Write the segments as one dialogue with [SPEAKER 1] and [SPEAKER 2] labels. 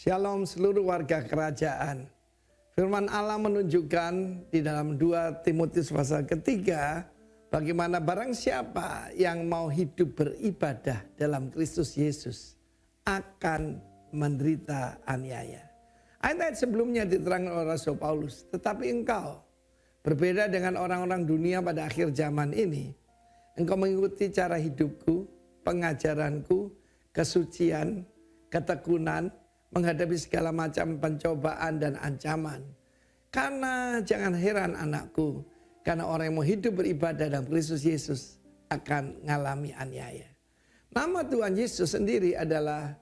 [SPEAKER 1] Shalom seluruh warga kerajaan. Firman Allah menunjukkan di dalam 2 Timotius pasal ketiga, bagaimana barang siapa yang mau hidup beribadah dalam Kristus Yesus akan menderita aniaya. Ayat sebelumnya diterangkan oleh Rasul Paulus, tetapi engkau berbeda dengan orang-orang dunia pada akhir zaman ini. Engkau mengikuti cara hidupku, pengajaranku, kesucian, ketekunan, menghadapi segala macam pencobaan dan ancaman. Karena jangan heran anakku, karena orang yang mau hidup beribadah dalam Kristus Yesus akan mengalami aniaya. Nama Tuhan Yesus sendiri adalah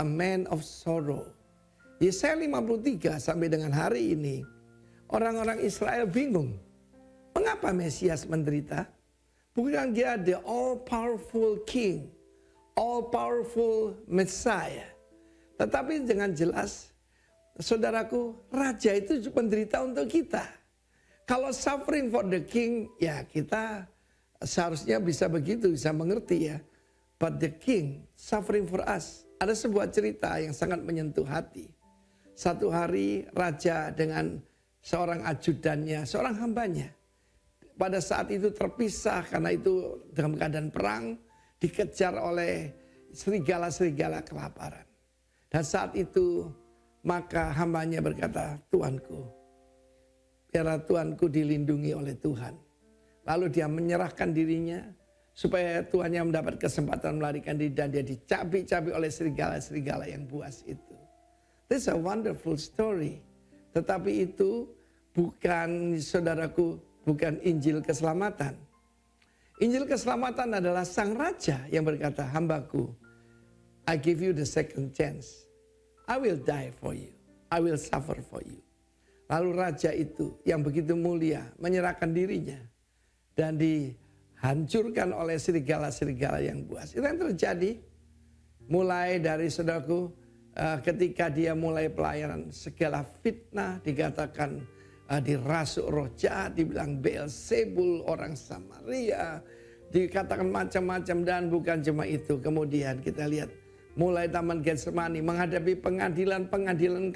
[SPEAKER 1] a man of sorrow. Yesaya 53 sampai dengan hari ini, orang-orang Israel bingung. Mengapa Mesias menderita? Bukan dia the all-powerful king, all-powerful Messiah. Tetapi dengan jelas, saudaraku, raja itu menderita untuk kita. Kalau suffering for the king, ya kita seharusnya bisa begitu, bisa mengerti ya. But the king suffering for us. Ada sebuah cerita yang sangat menyentuh hati. Satu hari raja dengan seorang ajudannya, seorang hambanya. Pada saat itu terpisah karena itu dalam keadaan perang, dikejar oleh serigala-serigala kelaparan. Dan saat itu maka hambanya berkata, Tuanku, biarlah Tuanku dilindungi oleh Tuhan. Lalu dia menyerahkan dirinya supaya Tuannya mendapat kesempatan melarikan diri dan dia dicabik-cabik oleh serigala-serigala yang buas itu. This is a wonderful story. Tetapi itu bukan, saudaraku, bukan Injil keselamatan. Injil keselamatan adalah sang raja yang berkata, hambaku, I give you the second chance. I will die for you. I will suffer for you. Lalu raja itu yang begitu mulia menyerahkan dirinya dan dihancurkan oleh serigala-serigala yang buas. Itu yang terjadi mulai dari saudaraku ketika dia mulai pelayanan, segala fitnah dikatakan dirasuk roh jahat, dibilang Beelzebul orang Samaria, dikatakan macam-macam dan bukan cuma itu. Kemudian kita lihat mulai Taman Getsemani menghadapi pengadilan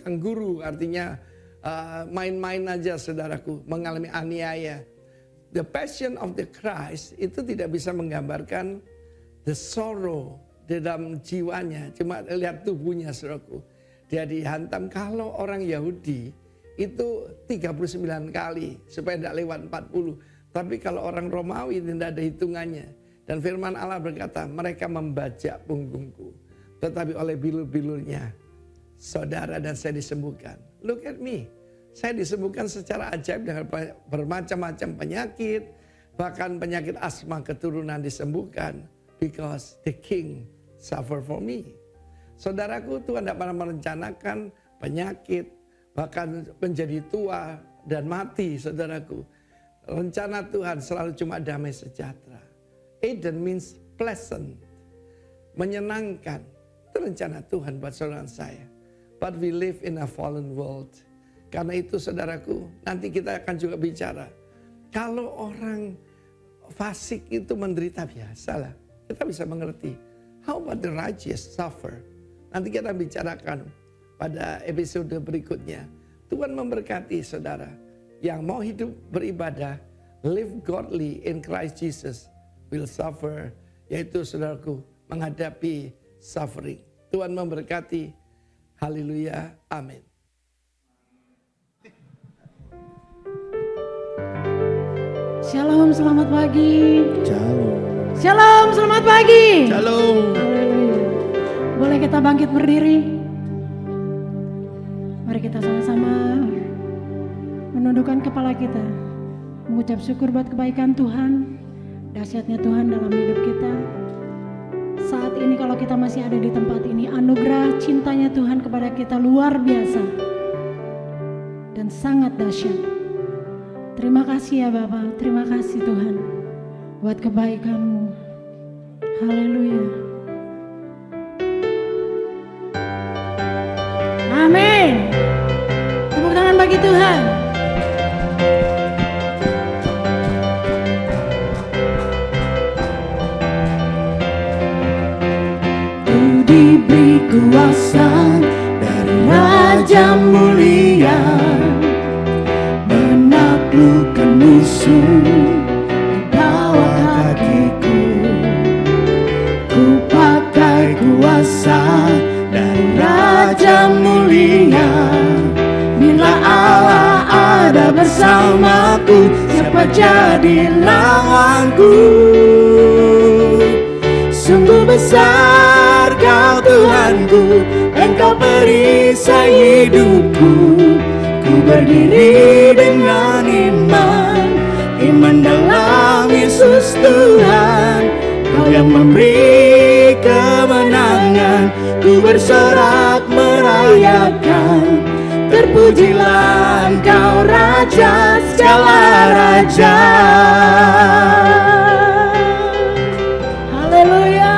[SPEAKER 1] kangguru, artinya main-main aja saudaraku, mengalami aniaya. The Passion of the Christ itu tidak bisa menggambarkan the sorrow di dalam jiwanya, cuma lihat tubuhnya saudaraku. Dia dihantam. Kalau orang Yahudi itu 39 kali supaya tidak lewat 40. Tapi kalau orang Romawi tidak ada hitungannya. Dan firman Allah berkata, mereka membajak punggungku. Tetapi oleh bilur-bilurnya, saudara dan saya disembuhkan. Look at me. Saya disembuhkan secara ajaib dengan bermacam-macam penyakit. Bahkan penyakit asma keturunan disembuhkan. Because the king suffer for me. Saudaraku, Tuhan tidak pernah merencanakan penyakit. Bahkan menjadi tua dan mati, saudaraku. Rencana Tuhan selalu cuma damai sejahtera. Eden means pleasant. Menyenangkan. Itu rencana Tuhan buat saudara saya. But we live in a fallen world. Karena itu saudaraku, nanti kita akan juga bicara. Kalau orang fasik itu menderita biasalah. Kita bisa mengerti. How about the righteous suffer? Nanti kita bicarakan pada episode berikutnya. Tuhan memberkati saudara. Yang mau hidup beribadah, live godly in Christ Jesus will suffer. Yaitu saudaraku, menghadapi suffering. Tuhan memberkati. Haleluya. Amin.
[SPEAKER 2] Shalom, selamat pagi.
[SPEAKER 1] Shalom.
[SPEAKER 2] Shalom, selamat pagi.
[SPEAKER 1] Shalom.
[SPEAKER 2] Haleluya. Boleh kita bangkit berdiri? Mari kita sama-sama menundukkan kepala kita. Mengucap syukur buat kebaikan Tuhan, dahsyatnya Tuhan dalam hidup kita. Saat ini kalau kita masih ada di tempat ini, anugerah cintanya Tuhan kepada kita luar biasa dan sangat dahsyat. Terima kasih ya Bapa, terima kasih Tuhan buat kebaikan-Mu. Haleluya. Amin. Tepuk tangan bagi Tuhan. Diberi kuasa dari
[SPEAKER 3] mulia, menaklukkan musuh di bawah kakiku. Ku pakai kuasa dari Raja mulia. Bila Allah ada bersamaku, siapa jadi lawanku? Sungguh besar Kau Tuhanku, Engkau perisai hidupku. Ku berdiri dengan iman dalam Yesus Tuhan. Kau yang memberi kemenangan, ku bersorak merayakan. Terpujilah Engkau Raja segala raja.
[SPEAKER 2] Haleluya.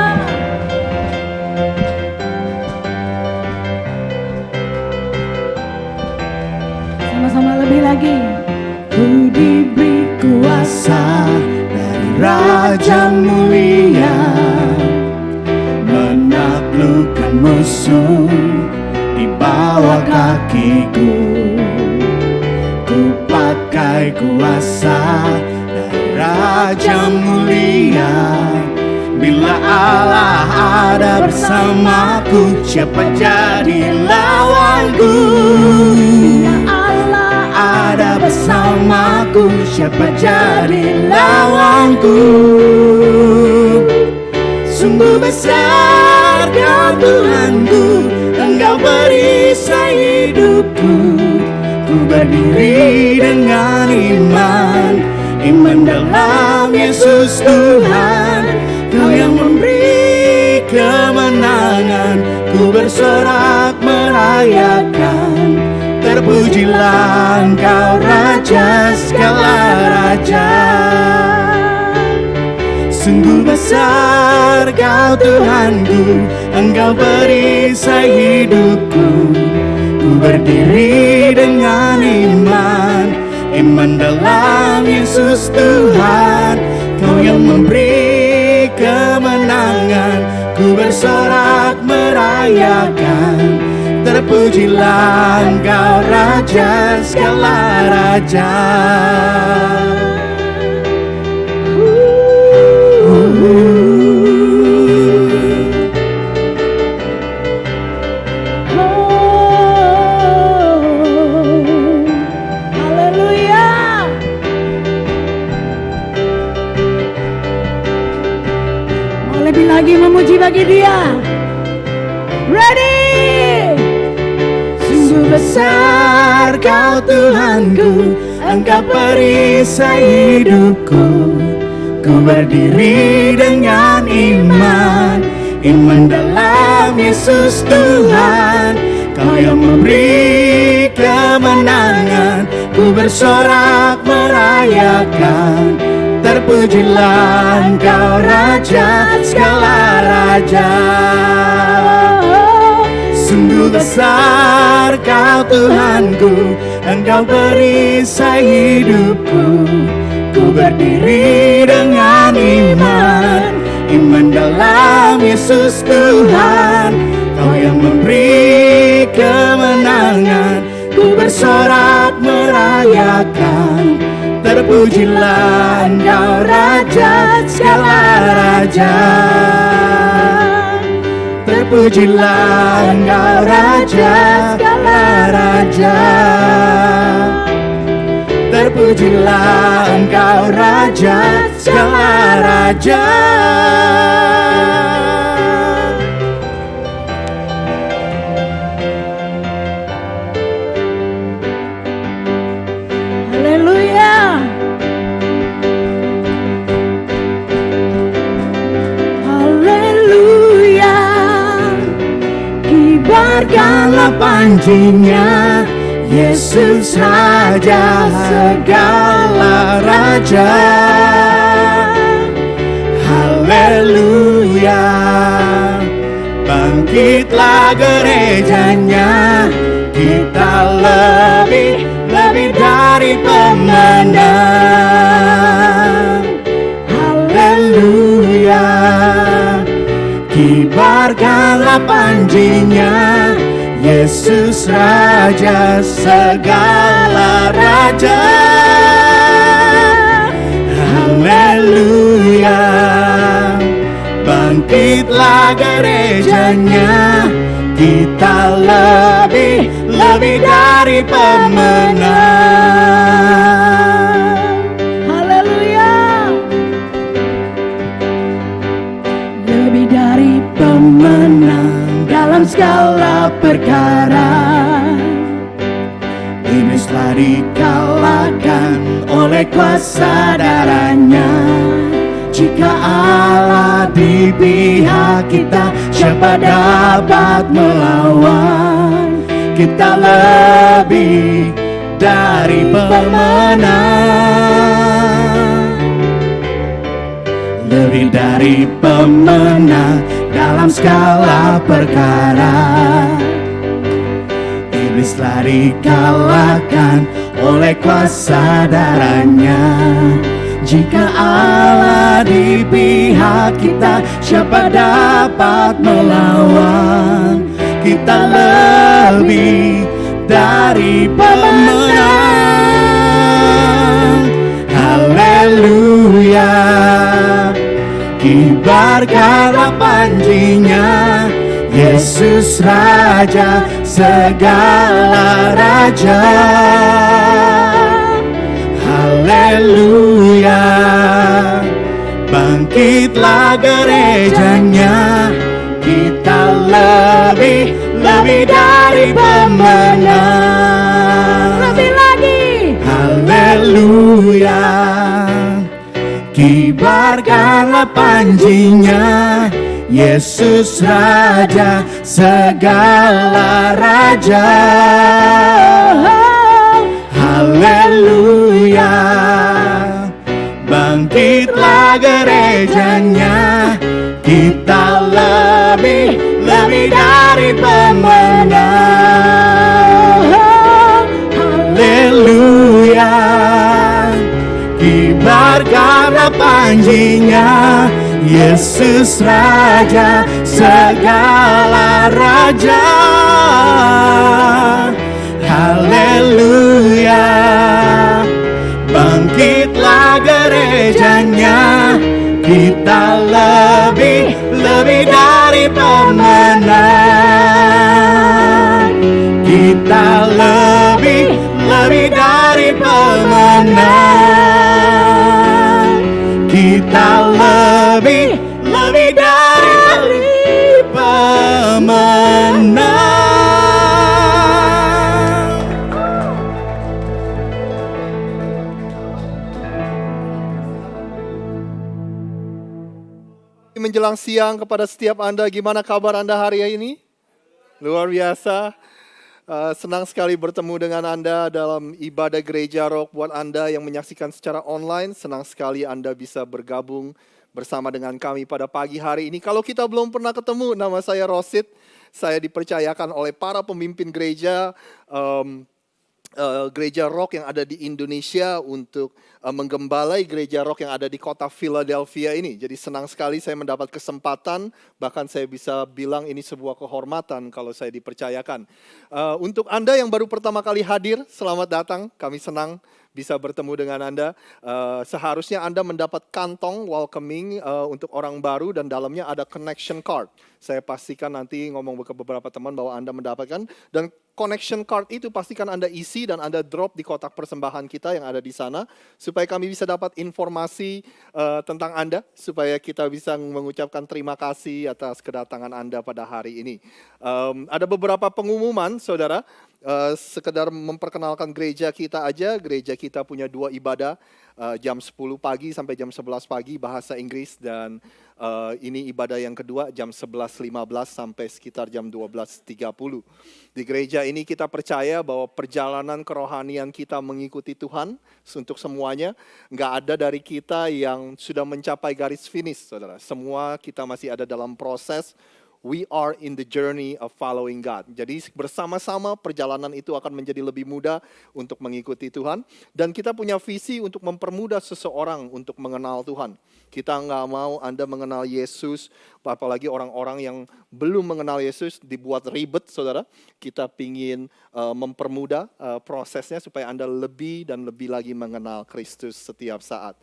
[SPEAKER 2] Sama-sama lebih lagi.
[SPEAKER 3] Ku diberi kuasa dari Raja mulia, menaklukkan musuh di bawah kakiku. Ku pakai kuasa dari Raja mulia. Bila Allah ada bersamaku, siapa jadi lawanku? Bila Allah ada bersamaku, siapa jadi lawanku? Sungguh besar Kau Tuhanku, Engkau perisai hidupku. Ku berdiri dengan iman dalam Yesus Tuhan. Kau yang memberi kemenangan, ku bersorak merayakan. Terpujilah Engkau Raja segala raja. Sungguh besar Kau Tuhanku, Engkau perisai hidupku. Ku berdiri dengan iman dalam Yesus Tuhan. Kau yang memberi kemenangan, ku bersorak merayakan. Terpujilah Engkau Raja segala raja.
[SPEAKER 2] Lebih lagi memuji bagi Dia. Ready?
[SPEAKER 3] Sungguh besar Kau Tuhanku, Engkau perisai hidupku. Ku berdiri dengan iman dalam Yesus Tuhan. Kau yang memberi kemenangan, ku bersorak merayakan. Terpujilah Engkau Raja segala raja. Sungguh besar Kau Tuhanku, Engkau perisai hidupku. Ku berdiri dengan iman dalam Yesus Tuhan. Kau yang memberi kemenangan, ku bersorak merayakan. Terpujilah Engkau Raja segala raja. Terpujilah Engkau Raja segala raja. Terpujilah Engkau Raja segala raja. Kibarkanlah panjinya, Yesus Raja segala raja. Haleluya. Bangkitlah gerejanya, kita lebih dari pemenang. Haleluya. Kibarkanlah panjinya, Yesus Raja segala raja. Haleluya. Bangkitlah gerejanya, kita lebih dari pemenang.
[SPEAKER 2] Haleluya. Lebih dari pemenang dalam segala perkara.
[SPEAKER 3] Iblis telah dikalahkan oleh kuasa darahnya. Jika Allah di pihak kita, siapa dapat melawan? Kita lebih dari pemenang. Lebih dari pemenang dalam segala perkara. Iblis telah dikalahkan oleh kuasa darahnya. Jika Allah di pihak kita, siapa dapat melawan? Kita lebih dari pemenang. Haleluya. Kibarkanlah panjinya, Yesus Raja segala raja. Haleluya. Bangkitlah gerejanya, kita lebih dari pemenang.
[SPEAKER 2] Lebih lagi.
[SPEAKER 3] Haleluya. Kibarkanlah panjinya, Yesus Raja segala raja. Haleluya. Bangkitlah gerejanya, kita lebih dari pemenang. Haleluya. Kibarkanlah panjinya, Yesus Raja segala raja. Haleluya. Bangkitlah gerejanya, kita lebih dari pemenang. Kita lebih dari pemenang. Kita lebih dari pemenang.
[SPEAKER 4] Menjelang siang kepada setiap Anda, gimana kabar Anda hari ini? Luar biasa. Senang sekali bertemu dengan Anda dalam ibadah Gereja Rock. Buat Anda yang menyaksikan secara online, senang sekali Anda bisa bergabung bersama dengan kami pada pagi hari ini. Kalau kita belum pernah ketemu, nama saya Rosid. Saya dipercayakan oleh para pemimpin gereja, Gereja Rock yang ada di Indonesia untuk menggembalai Gereja Rock yang ada di kota Philadelphia ini. Jadi senang sekali saya mendapat kesempatan, bahkan saya bisa bilang ini sebuah kehormatan kalau saya dipercayakan. Untuk Anda yang baru pertama kali hadir, selamat datang. Kami senang bisa bertemu dengan Anda. Seharusnya Anda mendapat kantong welcoming untuk orang baru dan dalamnya ada connection card. Saya pastikan nanti ngomong ke beberapa teman bahwa Anda mendapatkan, dan connection card itu pastikan Anda isi dan Anda drop di kotak persembahan kita yang ada di sana, supaya kami bisa dapat informasi tentang Anda, supaya kita bisa mengucapkan terima kasih atas kedatangan Anda pada hari ini. Ada beberapa pengumuman, saudara. Sekedar memperkenalkan gereja kita aja. Gereja kita punya 2 ibadah, jam 10 pagi sampai jam 11 pagi bahasa Inggris, dan ini ibadah yang kedua jam 11.15 sampai sekitar jam 12.30. Di gereja ini kita percaya bahwa perjalanan kerohanian kita mengikuti Tuhan untuk semuanya. Nggak ada dari kita yang sudah mencapai garis finish, saudara. Semua kita masih ada dalam proses we are in the journey of following God. Jadi bersama-sama perjalanan itu akan menjadi lebih mudah untuk mengikuti Tuhan. Dan kita punya visi untuk mempermudah seseorang untuk mengenal Tuhan. Kita nggak mau Anda mengenal Yesus, apalagi orang-orang yang belum mengenal Yesus dibuat ribet, saudara. Kita pingin mempermudah prosesnya supaya Anda lebih dan lebih lagi mengenal Kristus setiap saat.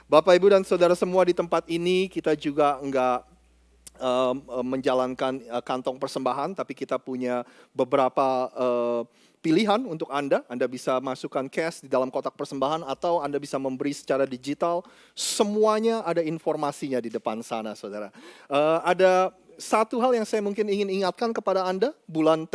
[SPEAKER 4] Bapak, Ibu, dan saudara semua di tempat ini, kita juga enggak menjalankan kantong persembahan, tapi kita punya beberapa pilihan untuk Anda. Anda bisa masukkan cash di dalam kotak persembahan atau Anda bisa memberi secara digital. Semuanya ada informasinya di depan sana, saudara. Ada satu hal yang saya mungkin ingin ingatkan kepada Anda, bulan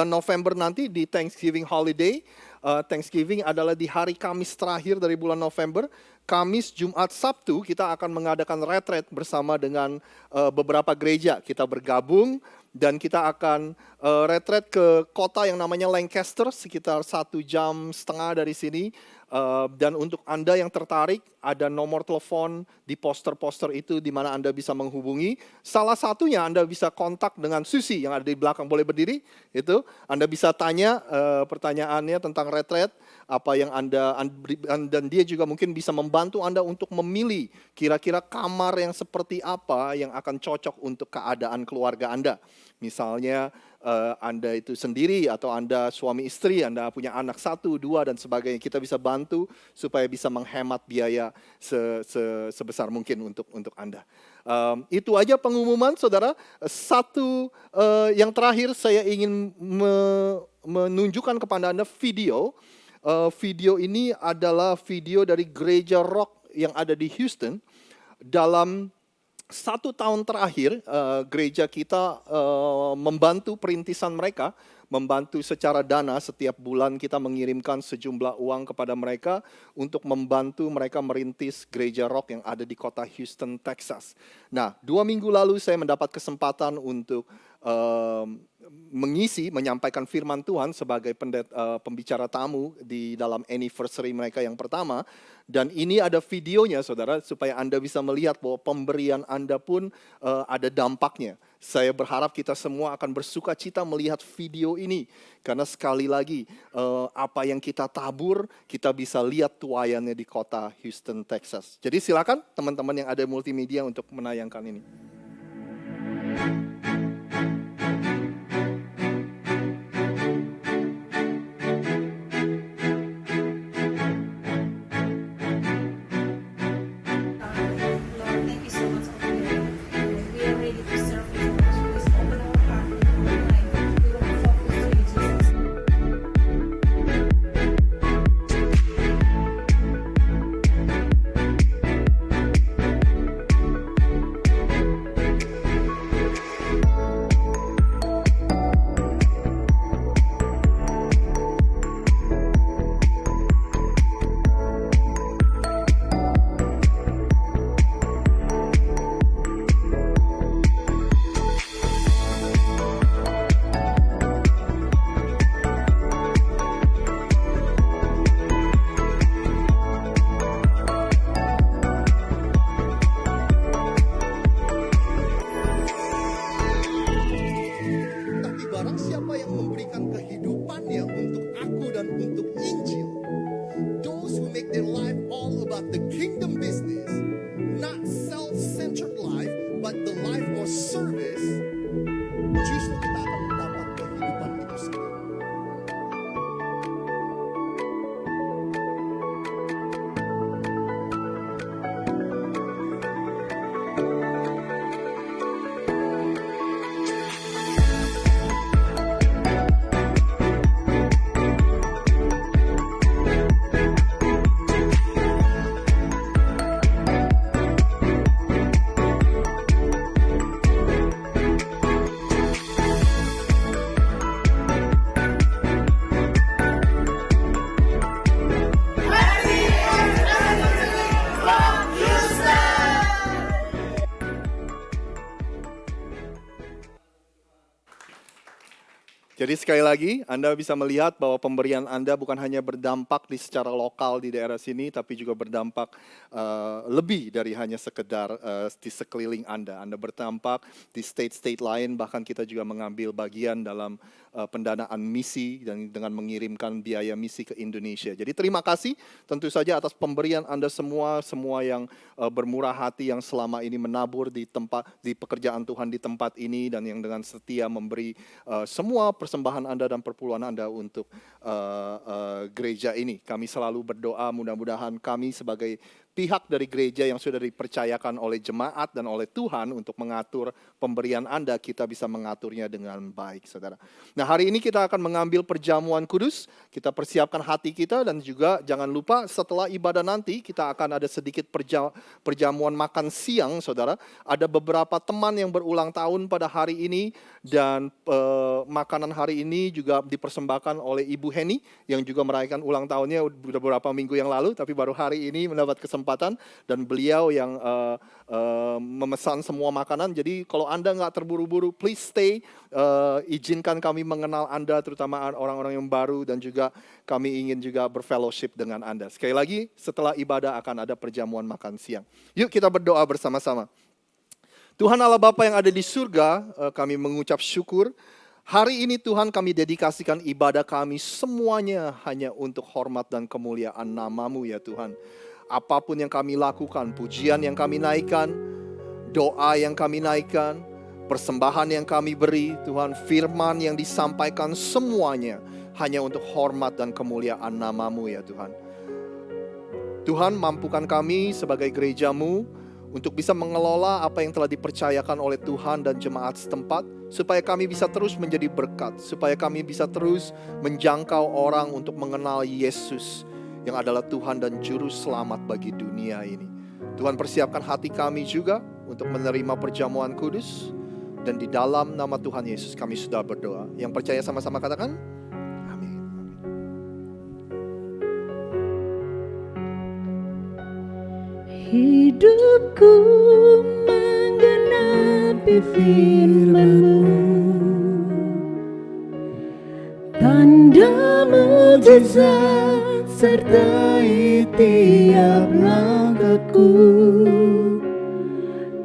[SPEAKER 4] November nanti di Thanksgiving holiday. Thanksgiving adalah di hari Kamis terakhir dari bulan November. Kamis, Jumat, Sabtu kita akan mengadakan retreat bersama dengan beberapa gereja. Kita bergabung dan kita akan retreat ke kota yang namanya Lancaster, sekitar 1,5 jam dari sini. Dan untuk Anda yang tertarik, ada nomor telepon di poster-poster itu di mana Anda bisa menghubungi. Salah satunya Anda bisa kontak dengan Susi yang ada di belakang, boleh berdiri. Itu Anda bisa tanya pertanyaannya tentang retreat, apa yang dan dia juga mungkin bisa membantu Anda untuk memilih kira-kira kamar yang seperti apa yang akan cocok untuk keadaan keluarga Anda. Misalnya Anda itu sendiri atau Anda suami istri, Anda punya anak 1, 2 dan sebagainya. Kita bisa bantu supaya bisa menghemat biaya sebesar mungkin untuk Anda. Itu aja pengumuman, saudara. Satu yang terakhir saya ingin menunjukkan kepada Anda video. Video ini adalah video dari Gereja Rock yang ada di Houston. Dalam 1 tahun terakhir, gereja kita membantu perintisan mereka, membantu secara dana. Setiap bulan kita mengirimkan sejumlah uang kepada mereka untuk membantu mereka merintis Gereja Rock yang ada di kota Houston, Texas. Nah, 2 minggu lalu saya mendapat kesempatan untuk menyampaikan firman Tuhan sebagai pembicara tamu di dalam anniversary mereka yang pertama. Dan ini ada videonya, saudara, supaya Anda bisa melihat bahwa pemberian Anda pun ada dampaknya. Saya berharap kita semua akan bersuka cita melihat video ini. Karena sekali lagi, apa yang kita tabur, kita bisa lihat tuaiannya di kota Houston, Texas. Jadi silakan teman-teman yang ada multimedia untuk menayangkan ini. Jadi sekali lagi Anda bisa melihat bahwa pemberian Anda bukan hanya berdampak di secara lokal di daerah sini, tapi juga berdampak lebih dari hanya sekedar di sekeliling Anda. Anda berdampak di state-state lain, bahkan kita juga mengambil bagian dalam pendanaan misi dan dengan mengirimkan biaya misi ke Indonesia. Jadi terima kasih tentu saja atas pemberian Anda semua yang bermurah hati yang selama ini menabur di pekerjaan Tuhan di tempat ini dan yang dengan setia memberi semua persembahan Anda dan perpuluhan Anda untuk gereja ini. Kami selalu berdoa mudah-mudahan kami sebagai pihak dari gereja yang sudah dipercayakan oleh jemaat dan oleh Tuhan untuk mengatur pemberian Anda, kita bisa mengaturnya dengan baik, saudara. Nah, hari ini kita akan mengambil perjamuan kudus, kita persiapkan hati kita, dan juga jangan lupa setelah ibadah nanti kita akan ada sedikit perjamuan makan siang, saudara. Ada beberapa teman yang berulang tahun pada hari ini, dan makanan hari ini juga dipersembahkan oleh Ibu Heni yang juga merayakan ulang tahunnya beberapa minggu yang lalu, tapi baru hari ini mendapat kesempatan, dan beliau yang memesan semua makanan. Jadi kalau Anda nggak terburu-buru, please stay, izinkan kami mengenal Anda, terutama orang-orang yang baru, dan juga kami ingin juga berfellowship dengan Anda. Sekali lagi, setelah ibadah akan ada perjamuan makan siang. Yuk kita berdoa bersama-sama. Tuhan Allah Bapa yang ada di surga, kami mengucap syukur. Hari ini Tuhan kami dedikasikan ibadah kami semuanya hanya untuk hormat dan kemuliaan nama-Mu ya Tuhan. Apapun yang kami lakukan, pujian yang kami naikkan, doa yang kami naikkan, persembahan yang kami beri, Tuhan, firman yang disampaikan semuanya hanya untuk hormat dan kemuliaan nama-Mu ya Tuhan. Tuhan, mampukan kami sebagai gereja-Mu untuk bisa mengelola apa yang telah dipercayakan oleh Tuhan dan jemaat setempat, supaya kami bisa terus menjadi berkat, supaya kami bisa terus menjangkau orang untuk mengenal Yesus yang adalah Tuhan dan Juru Selamat bagi dunia ini. Tuhan, persiapkan hati kami juga untuk menerima perjamuan kudus, dan di dalam nama Tuhan Yesus kami sudah berdoa. Yang percaya sama-sama katakan, amin.
[SPEAKER 2] Hidupku menggenapi firman-Mu, tanda mukjizat sertai tiap langkahku.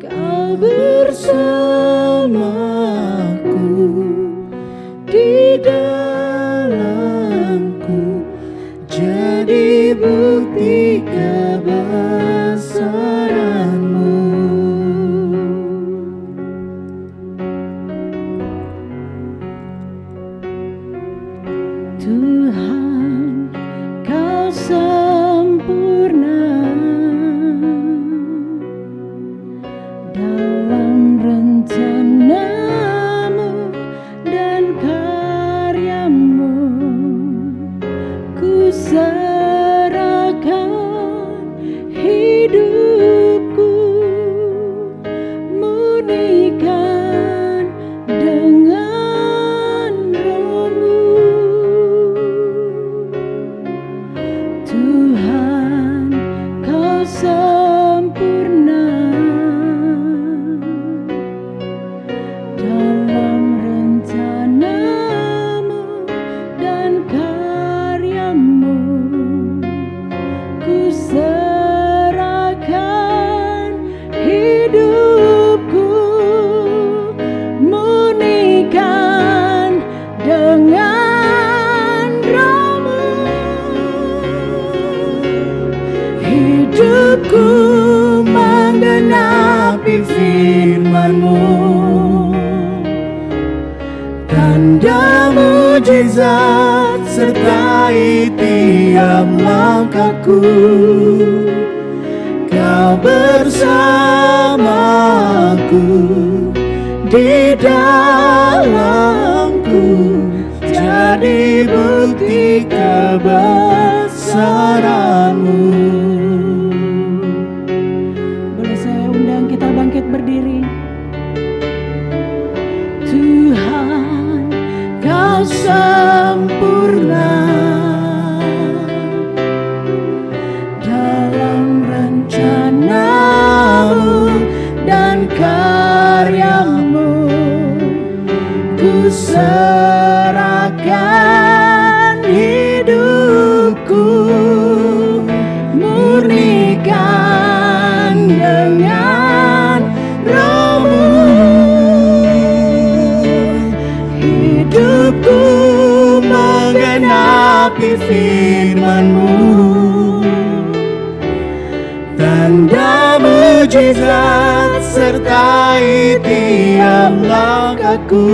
[SPEAKER 2] Kau bersamaku, di dalamku, jadi bukti kebesaran-Mu. Tuhan, Kau sempurna dalam rencana-Mu dan karya-Mu. Ku serahkan hidupku, murnikan dengan Roh-Mu. Tuhan, Kau sempurna dalam rencana-Mu dan karya-Mu. Ku serahkan hidupku, murnikan dengan Roh-Mu. Hidupku menggenapi firman-Mu, tanda mukjizat sertai tiap langkahku. Kau bersamaku, di dalamku, jadi bukti kebesaran-Mu. Boleh saya undang kita bangkit berdiri. Tuhan, Kau sempurna dalam rencana-Mu dan karya-Mu. Ku serahkan
[SPEAKER 3] firman-Mu, tanda mujizat sertai tiap langkahku.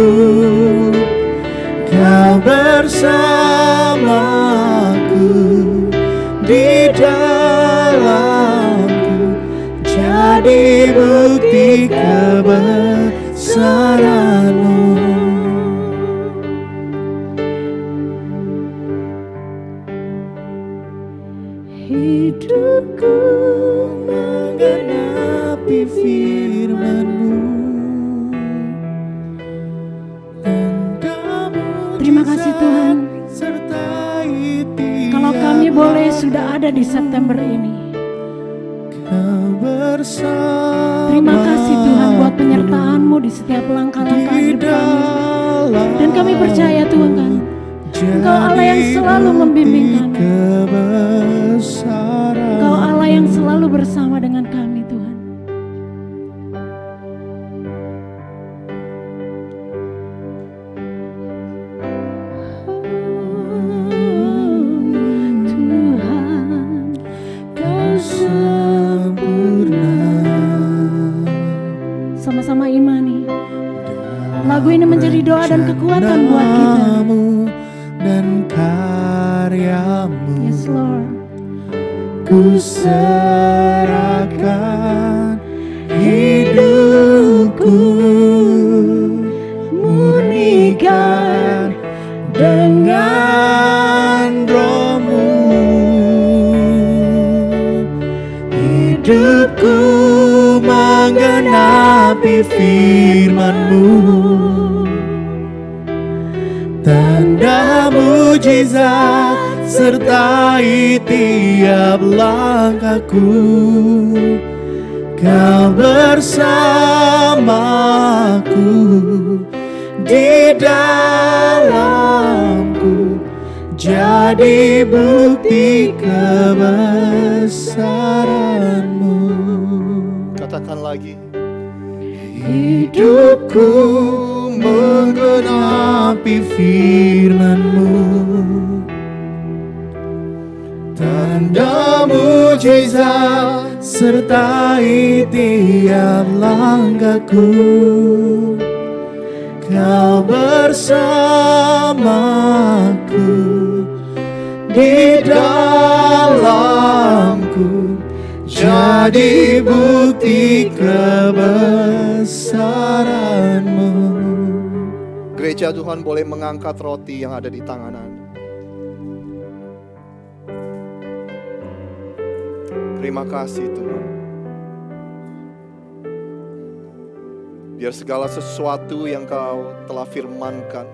[SPEAKER 3] Kau bersamaku, di dalamku, jadi bukti kebesaran-Mu. Hidupku menggenapi firman-Mu.
[SPEAKER 2] Terima kasih Tuhan. Kalau kami boleh sudah ada di September ini. Terima kasih Tuhan buat penyertaan-Mu di setiap langkah-langkah hidup kami. Dan kami percaya Tuhan kan, Engkau Allah yang selalu membimbing kami. Engkau Allah yang selalu bersama dengan kami Tuhan. Tuhan, Kau sempurna. Sama-sama imani. Lagu ini menjadi doa dan kekuatan buat kita.
[SPEAKER 3] Dan karya-Mu,
[SPEAKER 2] Yes Lord.
[SPEAKER 3] ku serahkan hidupku, murnikan dengan Roh-Mu. Hidupku menggenapi firman-Mu, tanda mujizat sertai tiap langkahku. Kau bersamaku, di dalamku, jadi bukti kebesaran-Mu.
[SPEAKER 4] Katakan lagi.
[SPEAKER 3] Hidupku menggenapi firman-Mu, tanda mujizat sertai tiap langkahku. Kau bersamaku, di dalamku, jadi bukti kebesaran-Mu.
[SPEAKER 4] Gereja Tuhan boleh mengangkat roti yang ada di tangan Anda. Terima kasih Tuhan. Biar segala sesuatu yang Kau telah firmankan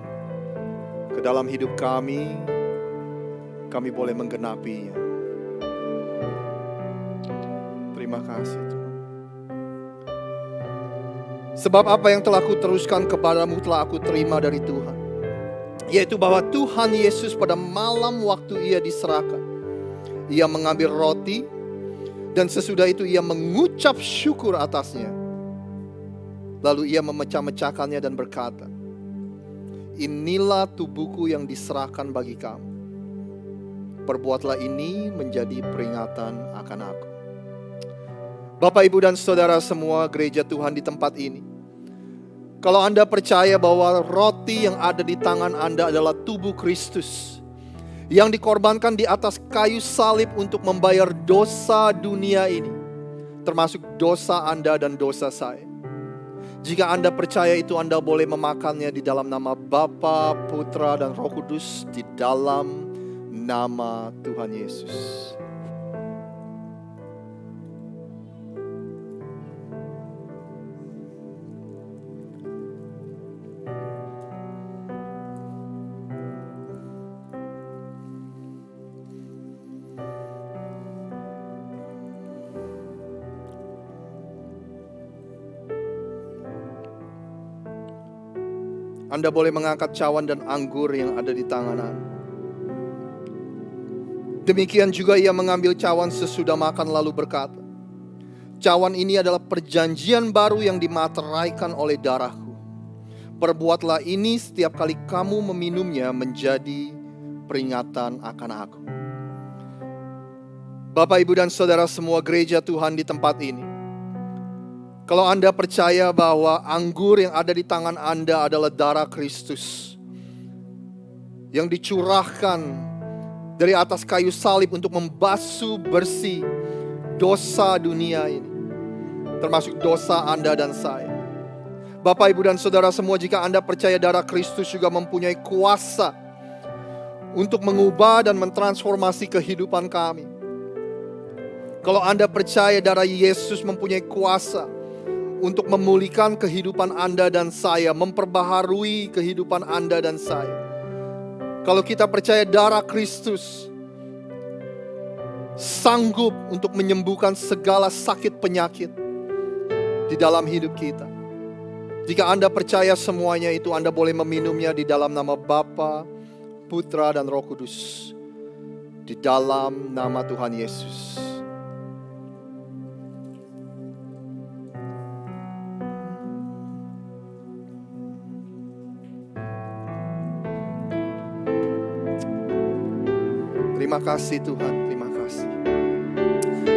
[SPEAKER 4] ke dalam hidup kami boleh menggenapinya. Terima kasih Tuhan. Sebab apa yang telah kuteruskan kepadamu telah aku terima dari Tuhan. Yaitu bahwa Tuhan Yesus pada malam waktu Ia diserahkan, Ia mengambil roti, dan sesudah itu Ia mengucap syukur atasnya. Lalu Ia memecah-mecahkannya dan berkata, inilah tubuhku yang diserahkan bagi kamu. Perbuatlah ini menjadi peringatan akan aku. Bapak, Ibu, dan Saudara semua gereja Tuhan di tempat ini. Kalau Anda percaya bahwa roti yang ada di tangan Anda adalah tubuh Kristus yang dikorbankan di atas kayu salib untuk membayar dosa dunia ini, termasuk dosa Anda dan dosa saya. Jika Anda percaya itu, Anda boleh memakannya di dalam nama Bapa, Putra, dan Roh Kudus, di dalam nama Tuhan Yesus. Anda boleh mengangkat cawan dan anggur yang ada di tangan Anda. Demikian juga Ia mengambil cawan sesudah makan lalu berkata, cawan ini adalah perjanjian baru yang dimateraikan oleh darahku. Perbuatlah ini setiap kali kamu meminumnya menjadi peringatan akan aku. Bapak, Ibu, dan Saudara semua gereja Tuhan di tempat ini, kalau Anda percaya bahwa anggur yang ada di tangan Anda adalah darah Kristus yang dicurahkan dari atas kayu salib untuk membasuh bersih dosa dunia ini, termasuk dosa Anda dan saya. Bapak, Ibu, dan Saudara semua, jika Anda percaya darah Kristus juga mempunyai kuasa untuk mengubah dan mentransformasi kehidupan kami. Kalau Anda percaya darah Yesus mempunyai kuasa untuk memulihkan kehidupan Anda dan saya, memperbaharui kehidupan Anda dan saya. Kalau kita percaya darah Kristus sanggup untuk menyembuhkan segala sakit penyakit di dalam hidup kita. Jika Anda percaya semuanya itu, Anda boleh meminumnya di dalam nama Bapa, Putra, dan Roh Kudus. Di dalam nama Tuhan Yesus. Terima kasih Tuhan, terima kasih.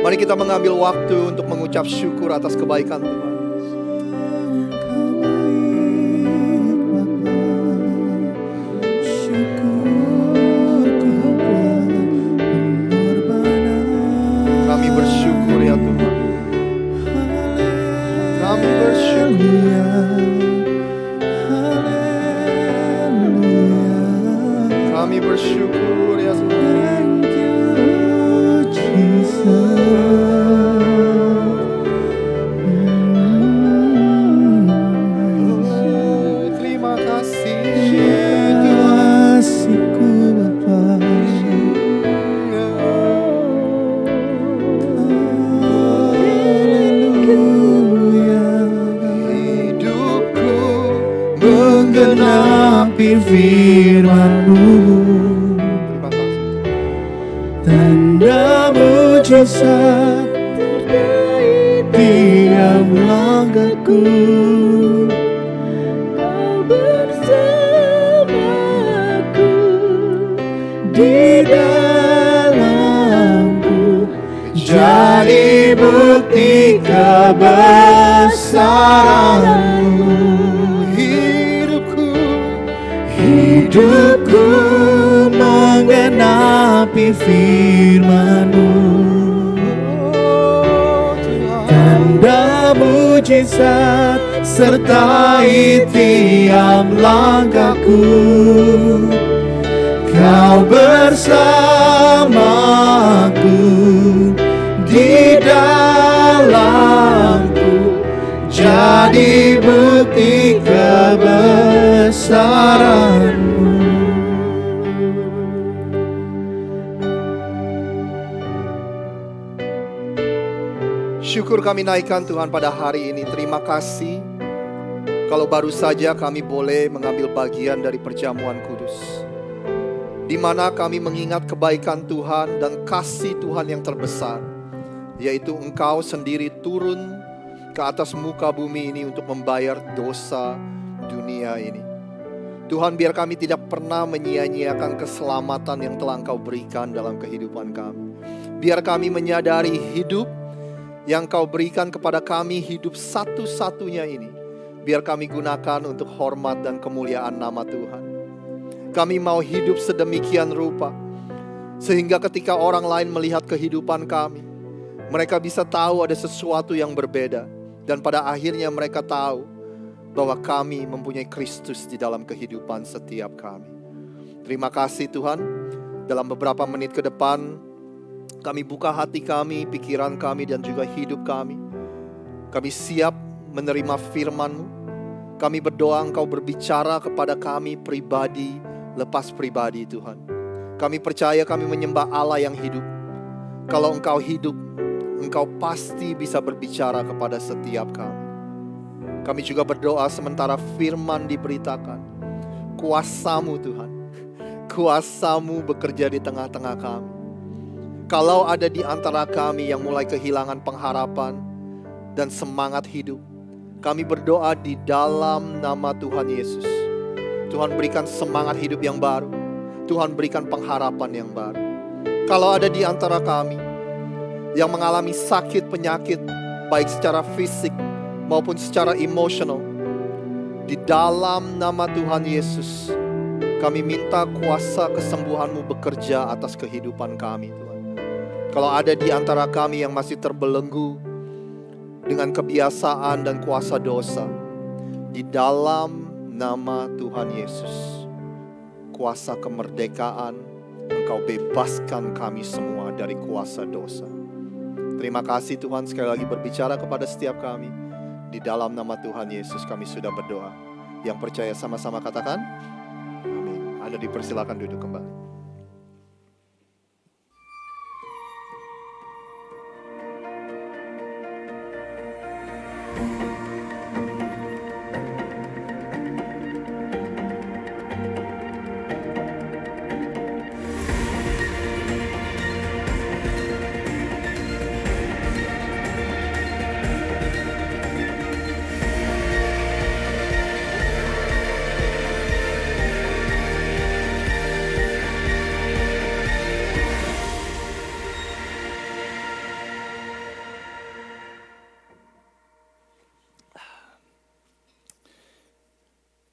[SPEAKER 4] Mari kita mengambil waktu untuk mengucap syukur atas kebaikan Tuhan. Kami bersyukur ya Tuhan. Kami bersyukur. Kami bersyukur ya Tuhan. Terima kasih
[SPEAKER 3] kasihku Bapa. Haleluya.
[SPEAKER 4] hidupku
[SPEAKER 3] Menggenapi firman-Mu,
[SPEAKER 4] Terima kasih.
[SPEAKER 3] tanda mujizat terkait tiap langkahku. Kau bersamaku di dalamku, jadi bukti kebesaran-Mu. Hidupku menggenapi firman-Mu, tanda mujizat sertai tiap langkahku. Kau bersamaku di dalamku, jadi bukti kebesaran-Mu.
[SPEAKER 4] Syukur kami naikkan Tuhan pada hari ini. Terima kasih kalau baru saja kami boleh mengambil bagian dari perjamuan kudus, di mana kami mengingat kebaikan Tuhan dan kasih Tuhan yang terbesar, yaitu Engkau sendiri turun ke atas muka bumi ini untuk membayar dosa dunia ini. Tuhan, biar kami tidak pernah menyia-nyiakan keselamatan yang telah Engkau berikan dalam kehidupan kami. Biar kami menyadari hidup yang Kau berikan kepada kami, hidup satu-satunya ini, biar kami gunakan untuk hormat dan kemuliaan nama Tuhan. Kami mau hidup sedemikian rupa, sehingga ketika orang lain melihat kehidupan kami, mereka bisa tahu ada sesuatu yang berbeda. Dan pada akhirnya mereka tahu bahwa kami mempunyai Kristus di dalam kehidupan setiap kami. Terima kasih Tuhan. Dalam beberapa menit ke depan, kami buka hati kami, pikiran kami, dan juga hidup kami. Kami siap menerima firman-Mu. Kami berdoa Engkau berbicara kepada kami pribadi lepas pribadi Tuhan. Kami percaya kami menyembah Allah yang hidup. Kalau Engkau hidup, Engkau pasti bisa berbicara kepada setiap kami. Kami juga berdoa sementara firman diberitakan. Kuasa-Mu Tuhan, kuasa-Mu bekerja di tengah-tengah kami. Kalau ada di antara kami yang mulai kehilangan pengharapan dan semangat hidup, kami berdoa di dalam nama Tuhan Yesus. Tuhan berikan semangat hidup yang baru. Tuhan berikan pengharapan yang baru. Kalau ada di antara kami yang mengalami sakit penyakit, baik secara fisik maupun secara emosional, di dalam nama Tuhan Yesus, kami minta kuasa kesembuhan-Mu bekerja atas kehidupan kami, Tuhan. Kalau ada di antara kami yang masih terbelenggu dengan kebiasaan dan kuasa dosa, di dalam nama Tuhan Yesus, kuasa kemerdekaan, Engkau bebaskan kami semua dari kuasa dosa. Terima kasih Tuhan, sekali lagi berbicara kepada setiap kami. Di dalam nama Tuhan Yesus kami sudah berdoa. Yang percaya sama-sama katakan, amin. Anda dipersilakan duduk kembali.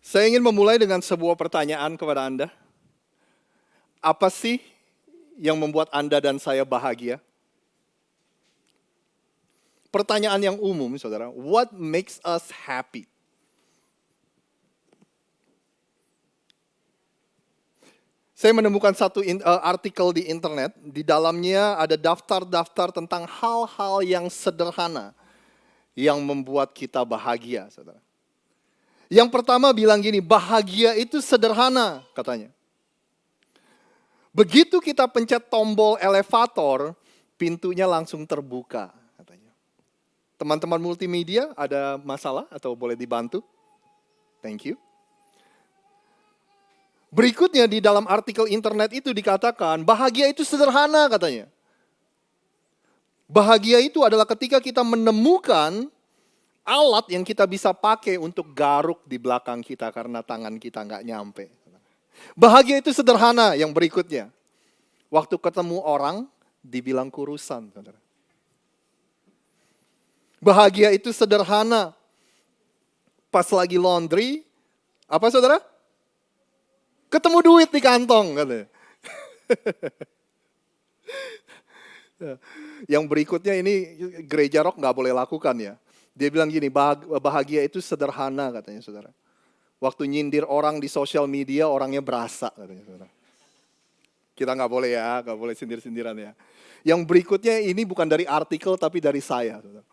[SPEAKER 4] Saya ingin memulai dengan sebuah pertanyaan kepada Anda. Apa sih yang membuat Anda dan saya bahagia? Pertanyaan yang umum, saudara. What makes us happy? Saya menemukan satu artikel di internet. Di dalamnya ada daftar-daftar tentang hal-hal yang sederhana yang membuat kita bahagia, saudara. Yang pertama bilang gini, bahagia itu sederhana katanya. Begitu kita pencet tombol elevator, pintunya langsung terbuka katanya. Teman-teman multimedia ada masalah atau boleh dibantu? Thank you. Berikutnya di dalam artikel internet itu dikatakan, bahagia itu sederhana katanya. Bahagia itu adalah ketika kita menemukan alat yang kita bisa pakai untuk garuk di belakang kita karena tangan kita nggak nyampe. Bahagia itu sederhana. Yang berikutnya, waktu ketemu orang dibilang kurusan. Saudara. Bahagia itu sederhana. Pas lagi laundry, apa saudara? Ketemu duit di kantong. Katanya. Yang berikutnya ini gereja rock nggak boleh lakukan ya. Dia bilang gini, bahagia itu sederhana katanya saudara. Waktu nyindir orang di sosial media, orangnya berasa katanya saudara. Kita nggak boleh ya, nggak boleh sindir-sindiran ya. Yang berikutnya ini bukan dari artikel tapi dari saya. Saudara.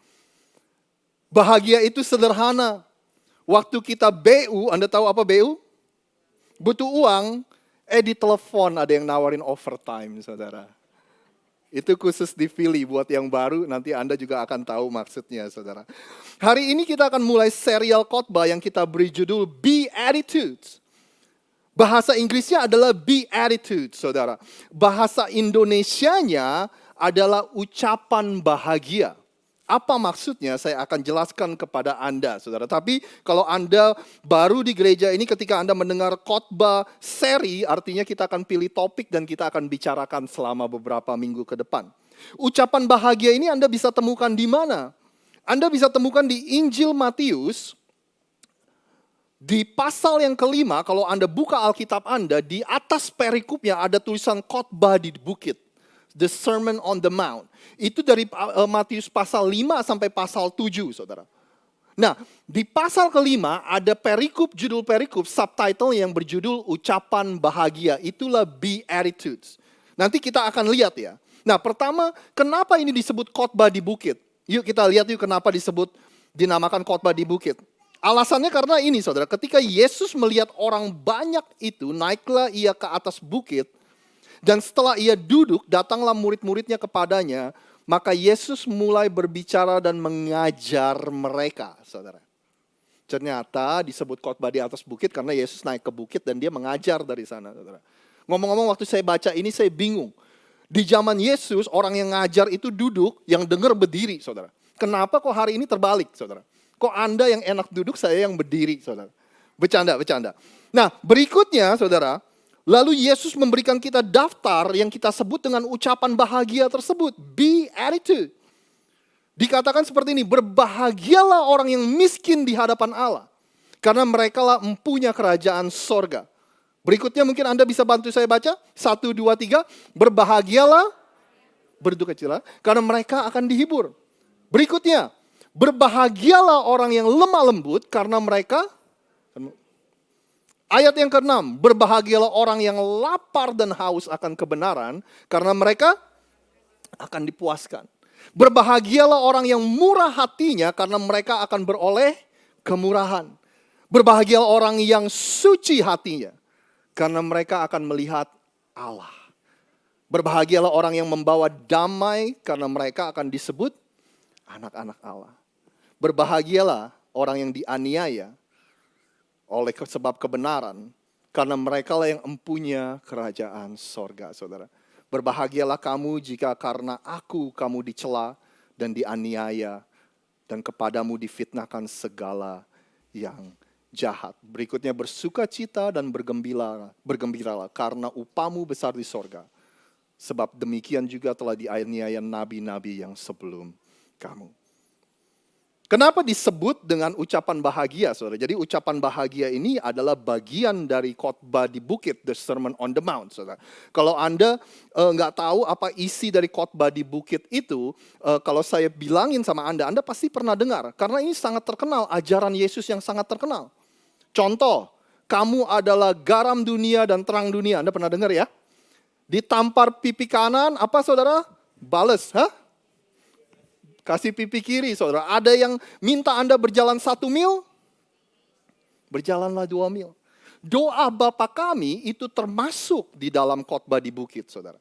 [SPEAKER 4] Bahagia itu sederhana. Waktu kita BU, Anda tahu apa BU? Butuh uang, ditelepon ada yang nawarin overtime saudara. Itu khusus di Philly buat yang baru, nanti Anda juga akan tahu maksudnya saudara. Hari ini kita akan mulai serial khotbah yang kita beri judul Be Attitudes. Bahasa Inggrisnya adalah Be Attitudes saudara. Bahasa Indonesianya adalah ucapan bahagia. Apa maksudnya saya akan jelaskan kepada Anda saudara. Tapi kalau Anda baru di gereja ini ketika Anda mendengar khotbah seri, artinya kita akan pilih topik dan kita akan bicarakan selama beberapa minggu ke depan. Ucapan bahagia ini Anda bisa temukan di mana? Anda bisa temukan di Injil Matius. Di pasal yang kelima, kalau Anda buka Alkitab Anda, di atas perikopnya ada tulisan khotbah di bukit. The Sermon on the Mount. Itu dari Matius pasal 5 sampai pasal 7, saudara. Nah, di pasal kelima ada perikop, judul perikop, subtitle yang berjudul Ucapan Bahagia. Itulah Be Attitudes. Nanti kita akan lihat ya. Nah, pertama, kenapa ini disebut khotbah di bukit? Yuk kita lihat yuk kenapa dinamakan khotbah di bukit. Alasannya karena ini, saudara. Ketika Yesus melihat orang banyak itu, naiklah ia ke atas bukit. Dan setelah ia duduk, datanglah murid-muridnya kepadanya. Maka Yesus mulai berbicara dan mengajar mereka, saudara. Ternyata disebut khotbah di atas bukit karena Yesus naik ke bukit dan dia mengajar dari sana, saudara. Ngomong-ngomong waktu saya baca ini saya bingung. Di zaman Yesus orang yang ngajar itu duduk, yang dengar berdiri, saudara. Kenapa kok hari ini terbalik, saudara? Kok Anda yang enak duduk, saya yang berdiri, saudara. Bercanda. Nah, berikutnya, saudara. Lalu Yesus memberikan kita daftar yang kita sebut dengan ucapan bahagia tersebut. Beatitude. Dikatakan seperti ini, berbahagialah orang yang miskin di hadapan Allah. Karena mereka lah empunya kerajaan sorga. Berikutnya mungkin Anda bisa bantu saya baca. 1, 2, 3. Berbahagialah, berduka cita, karena mereka akan dihibur. Berikutnya, berbahagialah orang yang lemah lembut karena mereka. Ayat yang ke-6, berbahagialah orang yang lapar dan haus akan kebenaran karena mereka akan dipuaskan. Berbahagialah orang yang murah hatinya karena mereka akan beroleh kemurahan. Berbahagialah orang yang suci hatinya karena mereka akan melihat Allah. Berbahagialah orang yang membawa damai karena mereka akan disebut anak-anak Allah. Berbahagialah orang yang dianiaya oleh sebab kebenaran, karena mereka lah yang empunya kerajaan sorga, saudara. Berbahagialah kamu jika karena aku kamu dicela dan dianiaya, dan kepadamu difitnahkan segala yang jahat. Berikutnya, bersukacita dan bergembiralah karena upamu besar di sorga. Sebab demikian juga telah dianiaya nabi-nabi yang sebelum kamu. Kenapa disebut dengan ucapan bahagia, saudara? Jadi ucapan bahagia ini adalah bagian dari khotbah di bukit, the Sermon on the Mount, saudara. Kalau Anda nggak tahu apa isi dari khotbah di bukit itu, kalau saya bilangin sama Anda pasti pernah dengar. Karena ini sangat terkenal, ajaran Yesus yang sangat terkenal. Contoh, kamu adalah garam dunia dan terang dunia. Anda pernah dengar ya? Ditampar pipi kanan, apa saudara? Bales, kasih pipi kiri, saudara. Ada yang minta Anda berjalan 1 mil, berjalanlah 2 mil. Doa Bapa kami itu termasuk di dalam khotbah di bukit, saudara.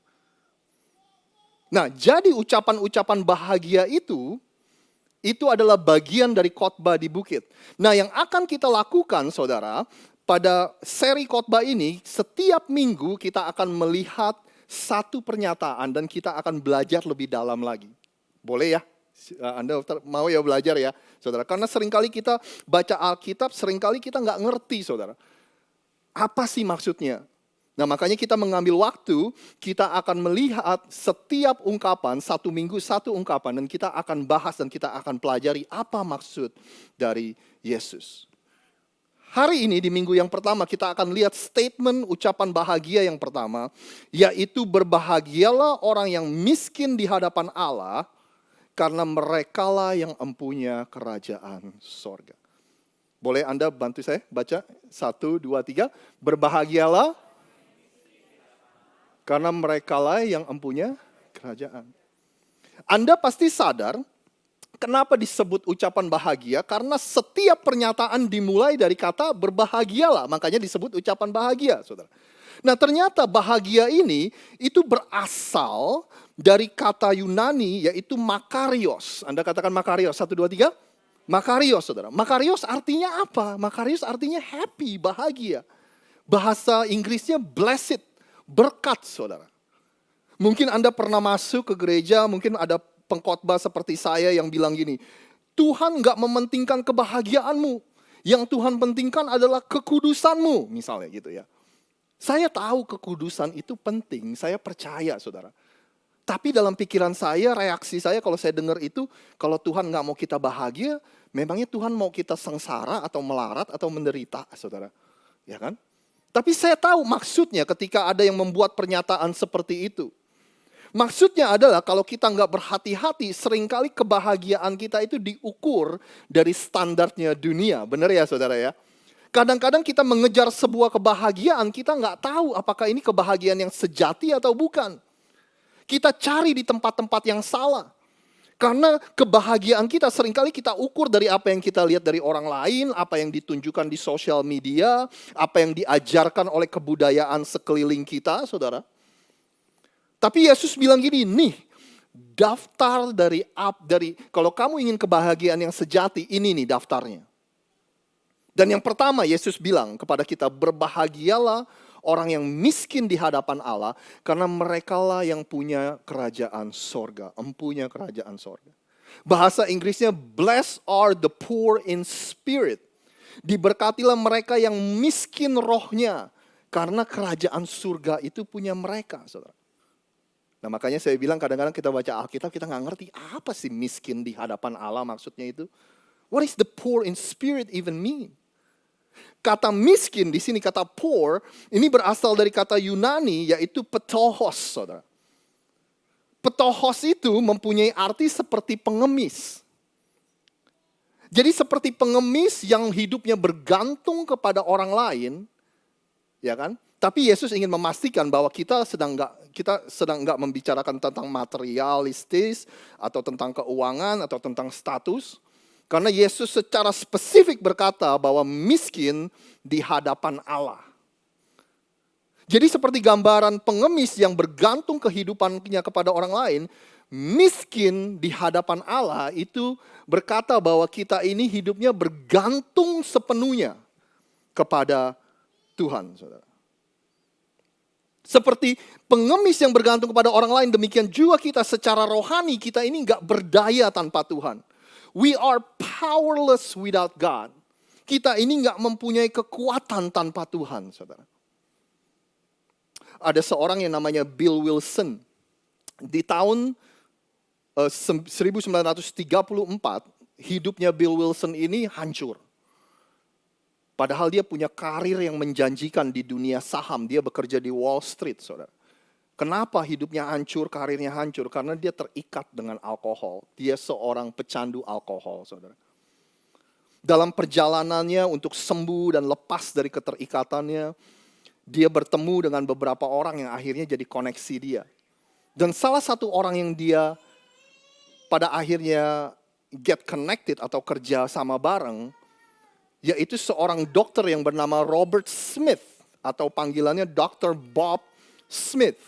[SPEAKER 4] Nah, jadi ucapan-ucapan bahagia itu adalah bagian dari khotbah di bukit. Nah, yang akan kita lakukan, saudara, pada seri khotbah ini, setiap minggu kita akan melihat satu pernyataan dan kita akan belajar lebih dalam lagi. Boleh ya? Anda mau ya belajar ya, saudara. Karena seringkali kita baca Alkitab, seringkali kita nggak ngerti, saudara. Apa sih maksudnya? Nah, makanya kita mengambil waktu, kita akan melihat setiap ungkapan, 1 minggu 1 ungkapan, dan kita akan bahas dan kita akan pelajari apa maksud dari Yesus. Hari ini di minggu yang pertama kita akan lihat statement ucapan bahagia yang pertama, yaitu berbahagialah orang yang miskin di hadapan Allah, karena merekalah yang empunya kerajaan sorga. Boleh Anda bantu saya baca? 1, 2, 3. Berbahagialah karena merekalah yang empunya kerajaan. Anda pasti sadar kenapa disebut ucapan bahagia? Karena setiap pernyataan dimulai dari kata berbahagialah. Makanya disebut ucapan bahagia, saudara. Nah, ternyata bahagia ini itu berasal dari kata Yunani yaitu makarios. Anda katakan makarios, 1, 2, 3. Makarios, saudara. Makarios artinya apa? Makarios artinya happy, bahagia. Bahasa Inggrisnya blessed, berkat, saudara. Mungkin Anda pernah masuk ke gereja, mungkin ada pengkhotbah seperti saya yang bilang gini, Tuhan gak mementingkan kebahagiaanmu. Yang Tuhan pentingkan adalah kekudusanmu, misalnya gitu ya. Saya tahu kekudusan itu penting, saya percaya, saudara. Tapi dalam pikiran saya, reaksi saya kalau saya dengar itu, kalau Tuhan gak mau kita bahagia, memangnya Tuhan mau kita sengsara atau melarat atau menderita, saudara. Ya kan? Tapi saya tahu maksudnya ketika ada yang membuat pernyataan seperti itu. Maksudnya adalah kalau kita gak berhati-hati, seringkali kebahagiaan kita itu diukur dari standarnya dunia. Benar ya saudara ya? Kadang-kadang kita mengejar sebuah kebahagiaan, kita nggak tahu apakah ini kebahagiaan yang sejati atau bukan. Kita cari di tempat-tempat yang salah. Karena kebahagiaan kita seringkali kita ukur dari apa yang kita lihat dari orang lain, apa yang ditunjukkan di sosial media, apa yang diajarkan oleh kebudayaan sekeliling kita, saudara. Tapi Yesus bilang gini, nih daftar dari kalau kamu ingin kebahagiaan yang sejati, ini nih daftarnya. Dan yang pertama Yesus bilang kepada kita, berbahagialah orang yang miskin di hadapan Allah, karena merekalah yang punya kerajaan sorga, empunya kerajaan sorga. Bahasa Inggrisnya, blessed are the poor in spirit. Diberkatilah mereka yang miskin rohnya, Karena kerajaan surga itu punya mereka, saudara. Nah makanya saya bilang kadang-kadang kita baca Alkitab, kita nggak ngerti apa sih miskin di hadapan Allah maksudnya itu. What is the poor in spirit even mean? Kata miskin di sini, kata poor, ini berasal dari kata Yunani yaitu petohos, saudara. Petohos itu mempunyai arti seperti pengemis. Jadi seperti pengemis yang hidupnya bergantung kepada orang lain, ya kan? Tapi Yesus ingin memastikan bahwa kita sedang nggak membicarakan tentang materialistis atau tentang keuangan atau tentang status. Karena Yesus secara spesifik berkata bahwa miskin di hadapan Allah. Jadi seperti gambaran pengemis yang bergantung kehidupannya kepada orang lain, miskin di hadapan Allah itu berkata bahwa kita ini hidupnya bergantung sepenuhnya kepada Tuhan, saudara. Seperti pengemis yang bergantung kepada orang lain, demikian juga kita secara rohani, kita ini nggak berdaya tanpa Tuhan. We are powerless without God. Kita ini nggak mempunyai kekuatan tanpa Tuhan, saudara. Ada seorang yang namanya Bill Wilson. Di tahun 1934, hidupnya Bill Wilson ini hancur. Padahal dia punya karir yang menjanjikan di dunia saham. Dia bekerja di Wall Street, saudara. Kenapa hidupnya hancur, karirnya hancur? Karena dia terikat dengan alkohol. Dia seorang pecandu alkohol, saudara. Dalam perjalanannya untuk sembuh dan lepas dari keterikatannya, dia bertemu dengan beberapa orang yang akhirnya jadi koneksi dia. Dan salah satu orang yang dia pada akhirnya get connected atau kerja sama bareng, yaitu seorang dokter yang bernama Robert Smith, atau panggilannya Dr. Bob Smith.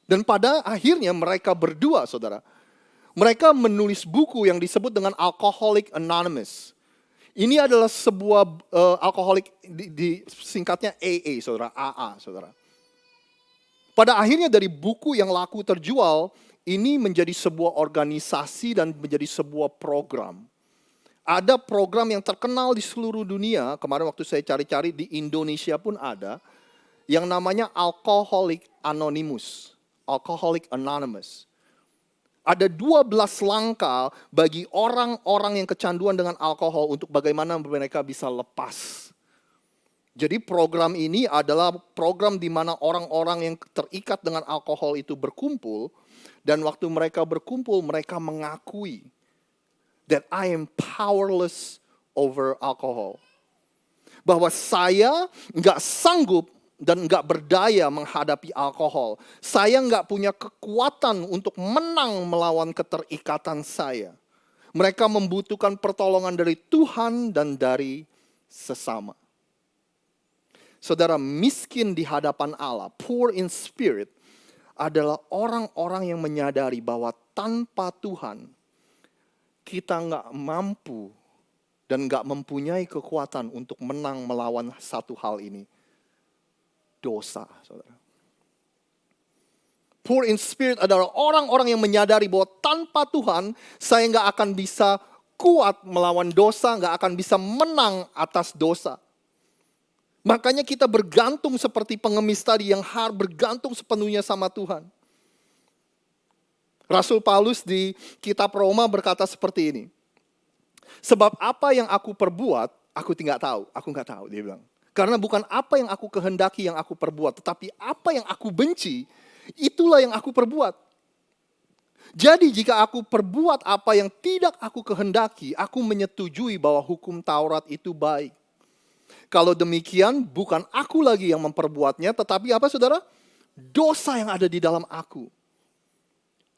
[SPEAKER 4] Dan pada akhirnya mereka berdua, saudara, mereka menulis buku yang disebut dengan Alcoholics Anonymous. Ini adalah sebuah alkoholik di singkatnya AA, saudara, AA, saudara. Pada akhirnya dari buku yang laku terjual, ini menjadi sebuah organisasi dan menjadi sebuah program. Ada program yang terkenal di seluruh dunia, kemarin waktu saya cari-cari di Indonesia pun ada, yang namanya Alcoholics Anonymous. Alcoholics Anonymous. Ada 12 langkah bagi orang-orang yang kecanduan dengan alkohol untuk bagaimana mereka bisa lepas. Jadi program ini adalah program di mana orang-orang yang terikat dengan alkohol itu berkumpul. Dan waktu mereka berkumpul, mereka mengakui that I am powerless over alcohol. Bahwa saya nggak sanggup dan nggak berdaya menghadapi alkohol. Saya nggak punya kekuatan untuk menang melawan keterikatan saya. Mereka membutuhkan pertolongan dari Tuhan dan dari sesama. Saudara, miskin di hadapan Allah, poor in spirit, adalah orang-orang yang menyadari bahwa tanpa Tuhan, kita nggak mampu dan nggak mempunyai kekuatan untuk menang melawan satu hal ini. Dosa, saudara. Poor in spirit adalah orang-orang yang menyadari bahwa tanpa Tuhan, saya nggak akan bisa kuat melawan dosa, nggak akan bisa menang atas dosa. Makanya kita bergantung seperti pengemis tadi yang harus bergantung sepenuhnya sama Tuhan. Rasul Paulus di kitab Roma berkata seperti ini. Sebab apa yang aku perbuat, aku tidak tahu. Aku nggak tahu, dia bilang. Karena bukan apa yang aku kehendaki yang aku perbuat, tetapi apa yang aku benci, itulah yang aku perbuat. Jadi jika aku perbuat apa yang tidak aku kehendaki, aku menyetujui bahwa hukum Taurat itu baik. Kalau demikian, bukan aku lagi yang memperbuatnya, tetapi apa saudara? Dosa yang ada di dalam aku.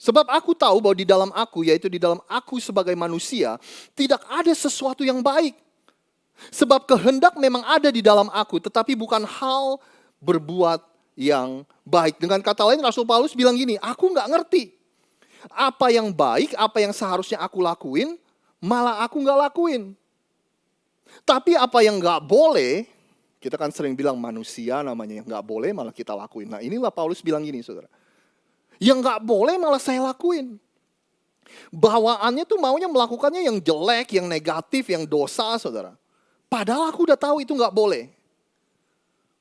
[SPEAKER 4] Sebab aku tahu bahwa di dalam aku, yaitu di dalam aku sebagai manusia, tidak ada sesuatu yang baik. Sebab kehendak memang ada di dalam aku, tetapi bukan hal berbuat yang baik. Dengan kata lain, Rasul Paulus bilang gini, aku nggak ngerti. Apa yang baik, apa yang seharusnya aku lakuin, malah aku nggak lakuin. Tapi apa yang nggak boleh, kita kan sering bilang manusia namanya yang nggak boleh malah kita lakuin. Nah inilah Paulus bilang gini, saudara. Yang nggak boleh malah saya lakuin. Bawaannya tuh maunya melakukannya yang jelek, yang negatif, yang dosa, saudara. Padahal aku udah tahu itu nggak boleh.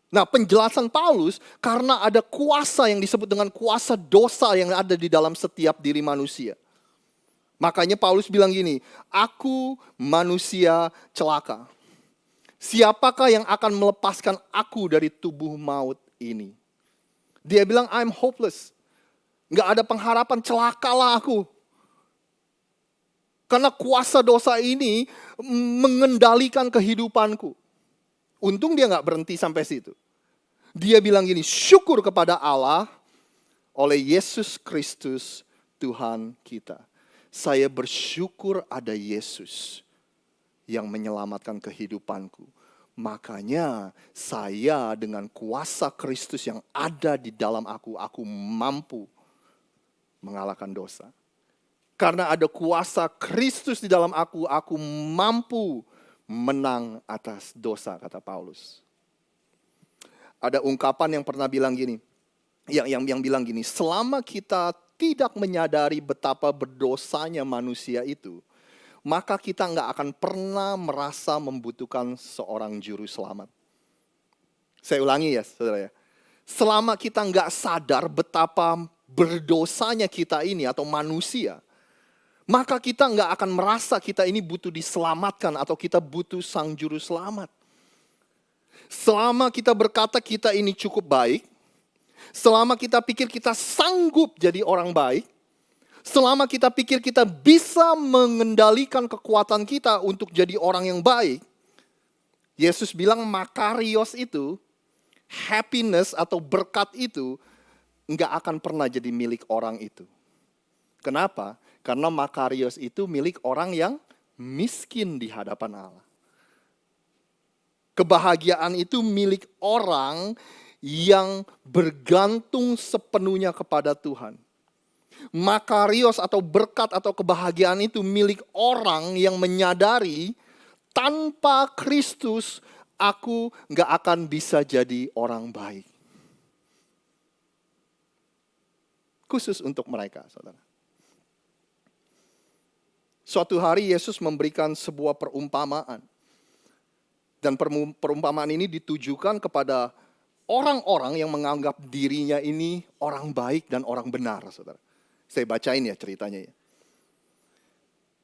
[SPEAKER 4] Nah, penjelasan Paulus karena ada kuasa yang disebut dengan kuasa dosa yang ada di dalam setiap diri manusia. Makanya Paulus bilang gini, aku manusia celaka. Siapakah yang akan melepaskan aku dari tubuh maut ini? Dia bilang, I'm hopeless. Nggak ada pengharapan, celakalah aku. Karena kuasa dosa ini mengendalikan kehidupanku. Untung dia nggak berhenti sampai situ. Dia bilang gini, syukur kepada Allah oleh Yesus Kristus Tuhan kita. Saya bersyukur ada Yesus yang menyelamatkan kehidupanku. Makanya saya dengan kuasa Kristus yang ada di dalam aku mampu mengalahkan dosa. Karena ada kuasa Kristus di dalam aku mampu menang atas dosa, kata Paulus. Ada ungkapan yang pernah bilang gini, yang bilang gini, selama kita tidak menyadari betapa berdosanya manusia itu, maka kita nggak akan pernah merasa membutuhkan seorang juru selamat. Saya ulangi ya, saudara ya. Selama kita nggak sadar betapa berdosanya kita ini atau manusia, maka kita nggak akan merasa kita ini butuh diselamatkan atau kita butuh sang juru selamat. Selama kita berkata kita ini cukup baik, selama kita pikir kita sanggup jadi orang baik, selama kita pikir kita bisa mengendalikan kekuatan kita untuk jadi orang yang baik, Yesus bilang makarios itu, happiness atau berkat itu, nggak akan pernah jadi milik orang itu. Kenapa? Karena makarios itu milik orang yang miskin di hadapan Allah. Kebahagiaan itu milik orang yang bergantung sepenuhnya kepada Tuhan. Makarios atau berkat atau kebahagiaan itu milik orang yang menyadari tanpa Kristus aku gak akan bisa jadi orang baik. Khusus untuk mereka, saudara. Suatu hari Yesus memberikan sebuah perumpamaan. Dan perumpamaan ini ditujukan kepada orang-orang yang menganggap dirinya ini orang baik dan orang benar, saudara. Saya bacain ya ceritanya ya.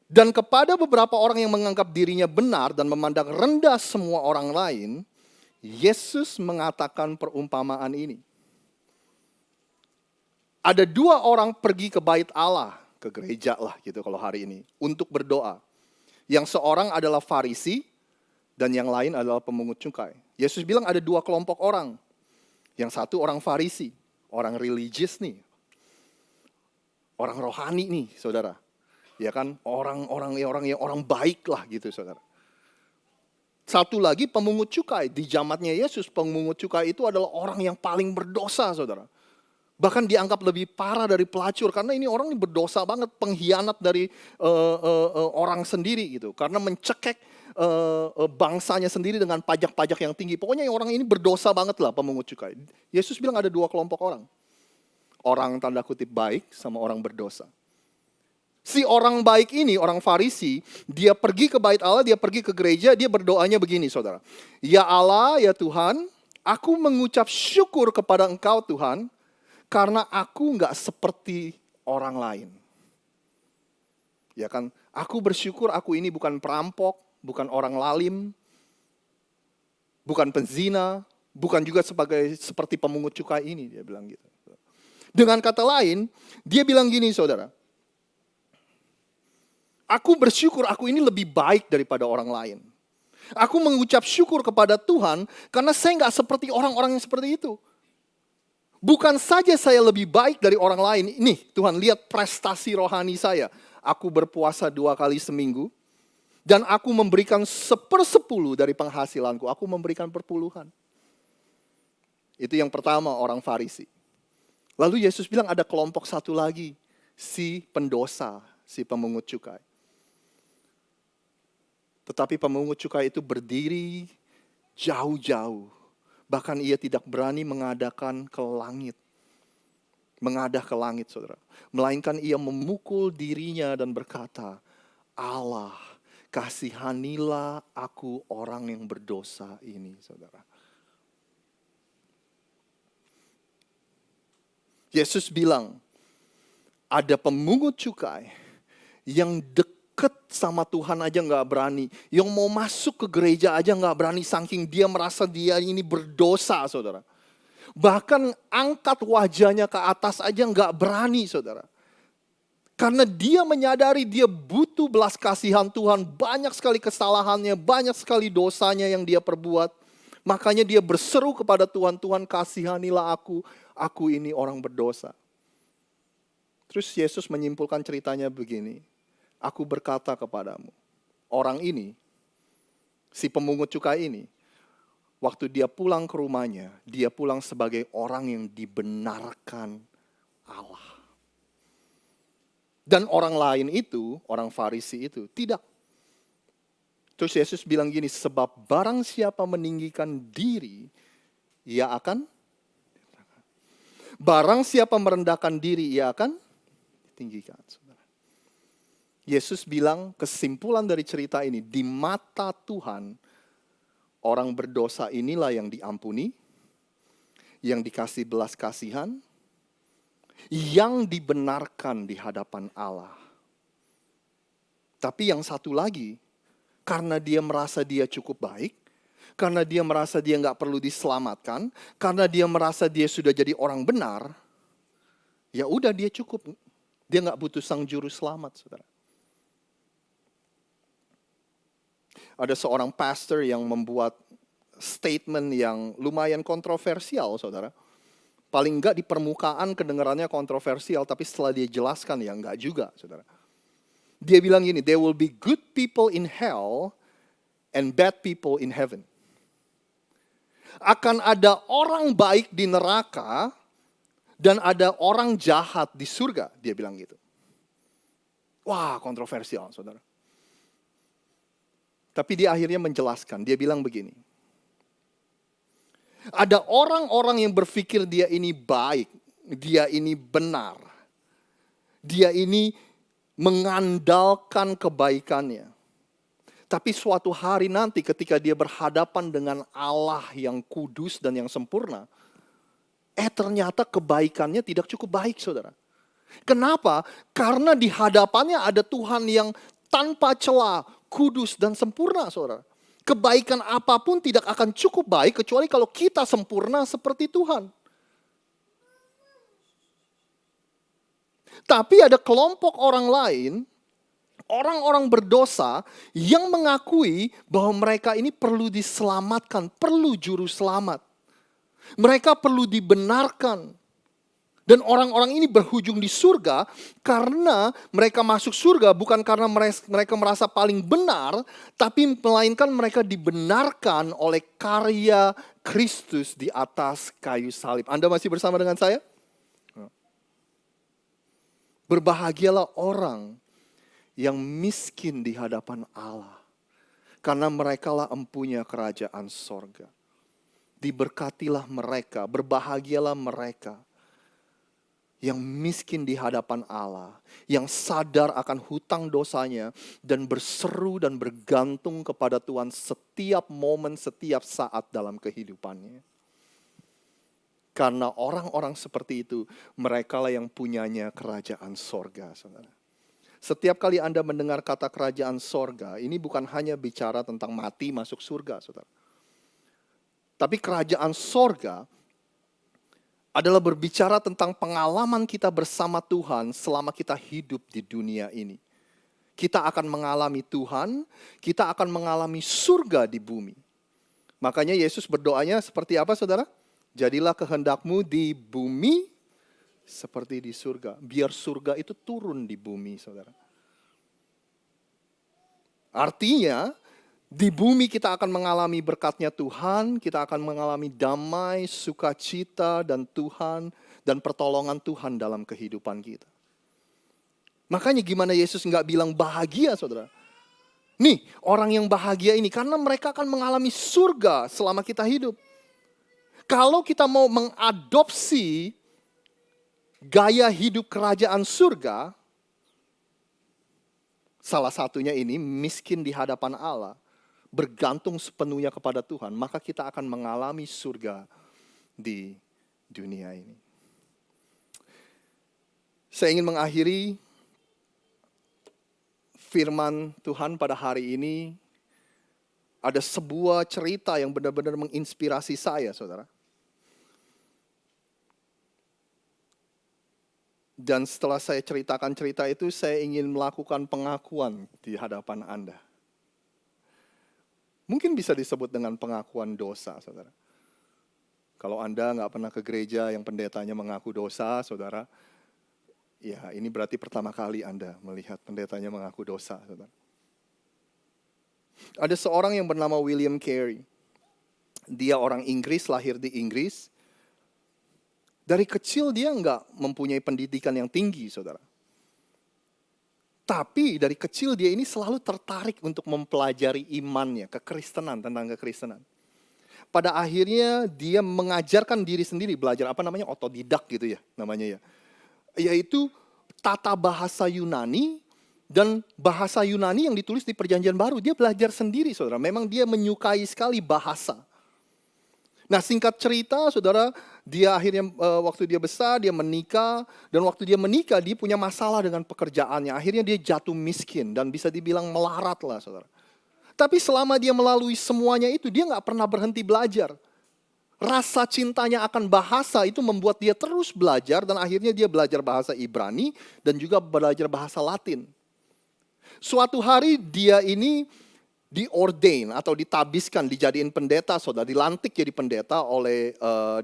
[SPEAKER 4] Dan kepada beberapa orang yang menganggap dirinya benar dan memandang rendah semua orang lain, Yesus mengatakan perumpamaan ini. Ada dua orang pergi ke bait Allah, ke gereja lah gitu kalau hari ini, untuk berdoa. Yang seorang adalah Farisi dan yang lain adalah pemungut cukai. Yesus bilang ada dua kelompok orang. Yang satu orang Farisi, orang religius nih. Orang rohani nih, saudara. Ya kan, orang baik lah gitu, saudara. Satu lagi pemungut cukai. Di zamannya Yesus, pemungut cukai itu adalah orang yang paling berdosa, saudara. Bahkan dianggap lebih parah dari pelacur. Karena ini orang ini berdosa banget. Pengkhianat dari orang sendiri gitu. Karena mencekek bangsanya sendiri dengan pajak-pajak yang tinggi. Pokoknya orang ini berdosa banget lah pemungut cukai. Yesus bilang ada dua kelompok orang. Orang tanda kutip baik sama orang berdosa. Si orang baik ini, orang Farisi, dia pergi ke bait Allah, dia pergi ke gereja, dia berdoanya begini, saudara. Ya Allah, ya Tuhan, aku mengucap syukur kepada Engkau Tuhan, karena aku nggak seperti orang lain. Ya kan, aku bersyukur aku ini bukan perampok, bukan orang lalim, bukan penzina, bukan juga seperti pemungut cukai ini, dia bilang gitu. Dengan kata lain, dia bilang gini, saudara. Aku bersyukur aku ini lebih baik daripada orang lain. Aku mengucap syukur kepada Tuhan karena saya nggak seperti orang-orang yang seperti itu. Bukan saja saya lebih baik dari orang lain. Nih Tuhan lihat prestasi rohani saya. Aku berpuasa 2 kali seminggu. Dan aku memberikan 1/10 dari penghasilanku. Aku memberikan perpuluhan. Itu yang pertama orang Farisi. Lalu Yesus bilang ada kelompok satu lagi. Si pendosa, si pemungut cukai. Tetapi pemungut cukai itu berdiri jauh-jauh. Bahkan ia tidak berani mengadakan ke langit. Mengadah ke langit, saudara. Melainkan ia memukul dirinya dan berkata, Allah, kasihanilah aku orang yang berdosa ini, saudara. Yesus bilang, ada pemungut cukai yang deket sama Tuhan aja nggak berani. Yang mau masuk ke gereja aja nggak berani, saking dia merasa dia ini berdosa, saudara. Bahkan angkat wajahnya ke atas aja nggak berani, saudara. Karena dia menyadari dia butuh belas kasihan Tuhan. Banyak sekali kesalahannya, banyak sekali dosanya yang dia perbuat. Makanya dia berseru kepada Tuhan, Tuhan kasihanilah aku ini orang berdosa. Terus Yesus menyimpulkan ceritanya begini, aku berkata kepadamu, orang ini, si pemungut cukai ini, waktu dia pulang ke rumahnya, dia pulang sebagai orang yang dibenarkan Allah. Dan orang lain itu, orang Farisi itu, tidak. Terus Yesus bilang gini, sebab barang siapa meninggikan diri, ia akan, barang siapa merendahkan diri, ia akan tinggikan. Yesus bilang kesimpulan dari cerita ini, di mata Tuhan, orang berdosa inilah yang diampuni, yang dikasih belas kasihan, yang dibenarkan di hadapan Allah. Tapi yang satu lagi, karena dia merasa dia cukup baik, karena dia merasa dia nggak perlu diselamatkan, karena dia merasa dia sudah jadi orang benar, ya udah dia cukup. Dia nggak butuh sang juru selamat, saudara. Ada seorang pastor yang membuat statement yang lumayan kontroversial, saudara. Paling nggak di permukaan kedengarannya kontroversial, tapi setelah dia jelaskan ya nggak juga, saudara. Dia bilang gini, there will be good people in hell and bad people in heaven. Akan ada orang baik di neraka, dan ada orang jahat di surga, dia bilang gitu. Wah, kontroversial, saudara. Tapi dia akhirnya menjelaskan, dia bilang begini. Ada orang-orang yang berpikir dia ini baik, dia ini benar. Dia ini mengandalkan kebaikannya. Tapi suatu hari nanti ketika dia berhadapan dengan Allah yang kudus dan yang sempurna, ternyata kebaikannya tidak cukup baik, saudara. Kenapa? Karena di hadapannya ada Tuhan yang tanpa celah, kudus dan sempurna, saudara. Kebaikan apapun tidak akan cukup baik kecuali kalau kita sempurna seperti Tuhan. Tapi ada kelompok orang lain, orang-orang berdosa yang mengakui bahwa mereka ini perlu diselamatkan, perlu juru selamat. Mereka perlu dibenarkan. Dan orang-orang ini berujung di surga karena mereka masuk surga bukan karena mereka merasa paling benar, tapi melainkan mereka dibenarkan oleh karya Kristus di atas kayu salib. Anda masih bersama dengan saya? Berbahagialah orang yang miskin di hadapan Allah, karena merekalah empunya kerajaan sorga. Diberkatilah mereka, berbahagialah mereka yang miskin di hadapan Allah, yang sadar akan hutang dosanya dan berseru dan bergantung kepada Tuhan setiap momen, setiap saat dalam kehidupannya. Karena orang-orang seperti itu, merekalah yang punyanya kerajaan sorga, saudara. Setiap kali Anda mendengar kata kerajaan sorga, ini bukan hanya bicara tentang mati masuk surga, saudara. Tapi kerajaan sorga adalah berbicara tentang pengalaman kita bersama Tuhan selama kita hidup di dunia ini. Kita akan mengalami Tuhan, kita akan mengalami surga di bumi. Makanya Yesus berdoanya seperti apa, saudara? Jadilah kehendakmu di bumi seperti di surga. Biar surga itu turun di bumi, saudara. Artinya, di bumi kita akan mengalami berkatnya Tuhan, kita akan mengalami damai, sukacita, dan Tuhan, dan pertolongan Tuhan dalam kehidupan kita. Makanya gimana Yesus nggak bilang bahagia, saudara? Nih, orang yang bahagia ini, karena mereka akan mengalami surga selama kita hidup. Kalau kita mau mengadopsi gaya hidup kerajaan surga, salah satunya ini miskin di hadapan Allah, bergantung sepenuhnya kepada Tuhan, maka kita akan mengalami surga di dunia ini. Saya ingin mengakhiri firman Tuhan pada hari ini. Ada sebuah cerita yang benar-benar menginspirasi saya, saudara. Dan setelah saya ceritakan cerita itu, saya ingin melakukan pengakuan di hadapan Anda. Mungkin bisa disebut dengan pengakuan dosa, saudara. Kalau Anda nggak pernah ke gereja yang pendetanya mengaku dosa, saudara, ya ini berarti pertama kali Anda melihat pendetanya mengaku dosa, saudara. Ada seorang yang bernama William Carey. Dia orang Inggris, lahir di Inggris. Dari kecil dia nggak mempunyai pendidikan yang tinggi, saudara. Tapi dari kecil dia ini selalu tertarik untuk mempelajari imannya, kekristenan, tentang kekristenan. Pada akhirnya dia mengajarkan diri sendiri, belajar apa namanya, otodidak gitu ya namanya ya. Yaitu tata bahasa Yunani dan bahasa Yunani yang ditulis di Perjanjian Baru. Dia belajar sendiri, saudara. Memang dia menyukai sekali bahasa. Nah, singkat cerita, saudara, dia akhirnya waktu dia besar, dia menikah. Dan waktu dia menikah, dia punya masalah dengan pekerjaannya. Akhirnya dia jatuh miskin dan bisa dibilang melarat lah, saudara. Tapi selama dia melalui semuanya itu, dia nggak pernah berhenti belajar. Rasa cintanya akan bahasa itu membuat dia terus belajar. Dan akhirnya dia belajar bahasa Ibrani dan juga belajar bahasa Latin. Suatu hari dia ini diordain atau ditabiskan, dijadiin pendeta, saudara, dilantik jadi pendeta oleh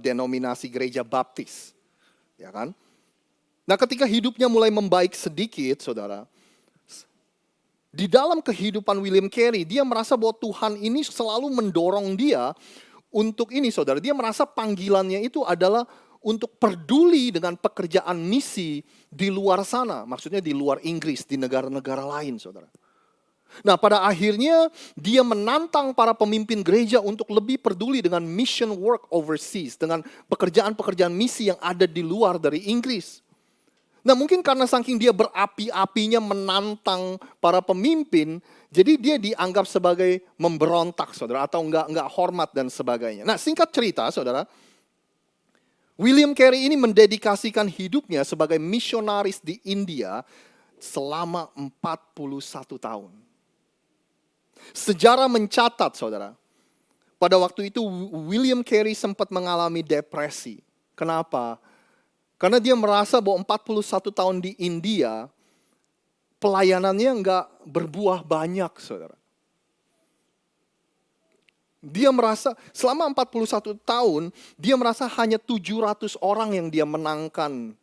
[SPEAKER 4] denominasi gereja baptis. Ya kan? Nah, ketika hidupnya mulai membaik sedikit, saudara, di dalam kehidupan William Carey, dia merasa bahwa Tuhan ini selalu mendorong dia untuk ini, saudara. Dia merasa panggilannya itu adalah untuk peduli dengan pekerjaan misi di luar sana. Maksudnya di luar Inggris, di negara-negara lain, saudara. Nah, pada akhirnya dia menantang para pemimpin gereja untuk lebih peduli dengan mission work overseas, dengan pekerjaan-pekerjaan misi yang ada di luar dari Inggris. Nah, mungkin karena saking dia berapi-apinya menantang para pemimpin, jadi dia dianggap sebagai memberontak, saudara, atau enggak hormat dan sebagainya. Nah, singkat cerita, saudara, William Carey ini mendedikasikan hidupnya sebagai misionaris di India selama 41 tahun. Sejarah mencatat, saudara, pada waktu itu William Carey sempat mengalami depresi. Kenapa? Karena dia merasa bahwa 41 tahun di India, pelayanannya enggak berbuah banyak, saudara. Dia merasa selama 41 tahun, dia merasa hanya 700 orang yang dia menangkan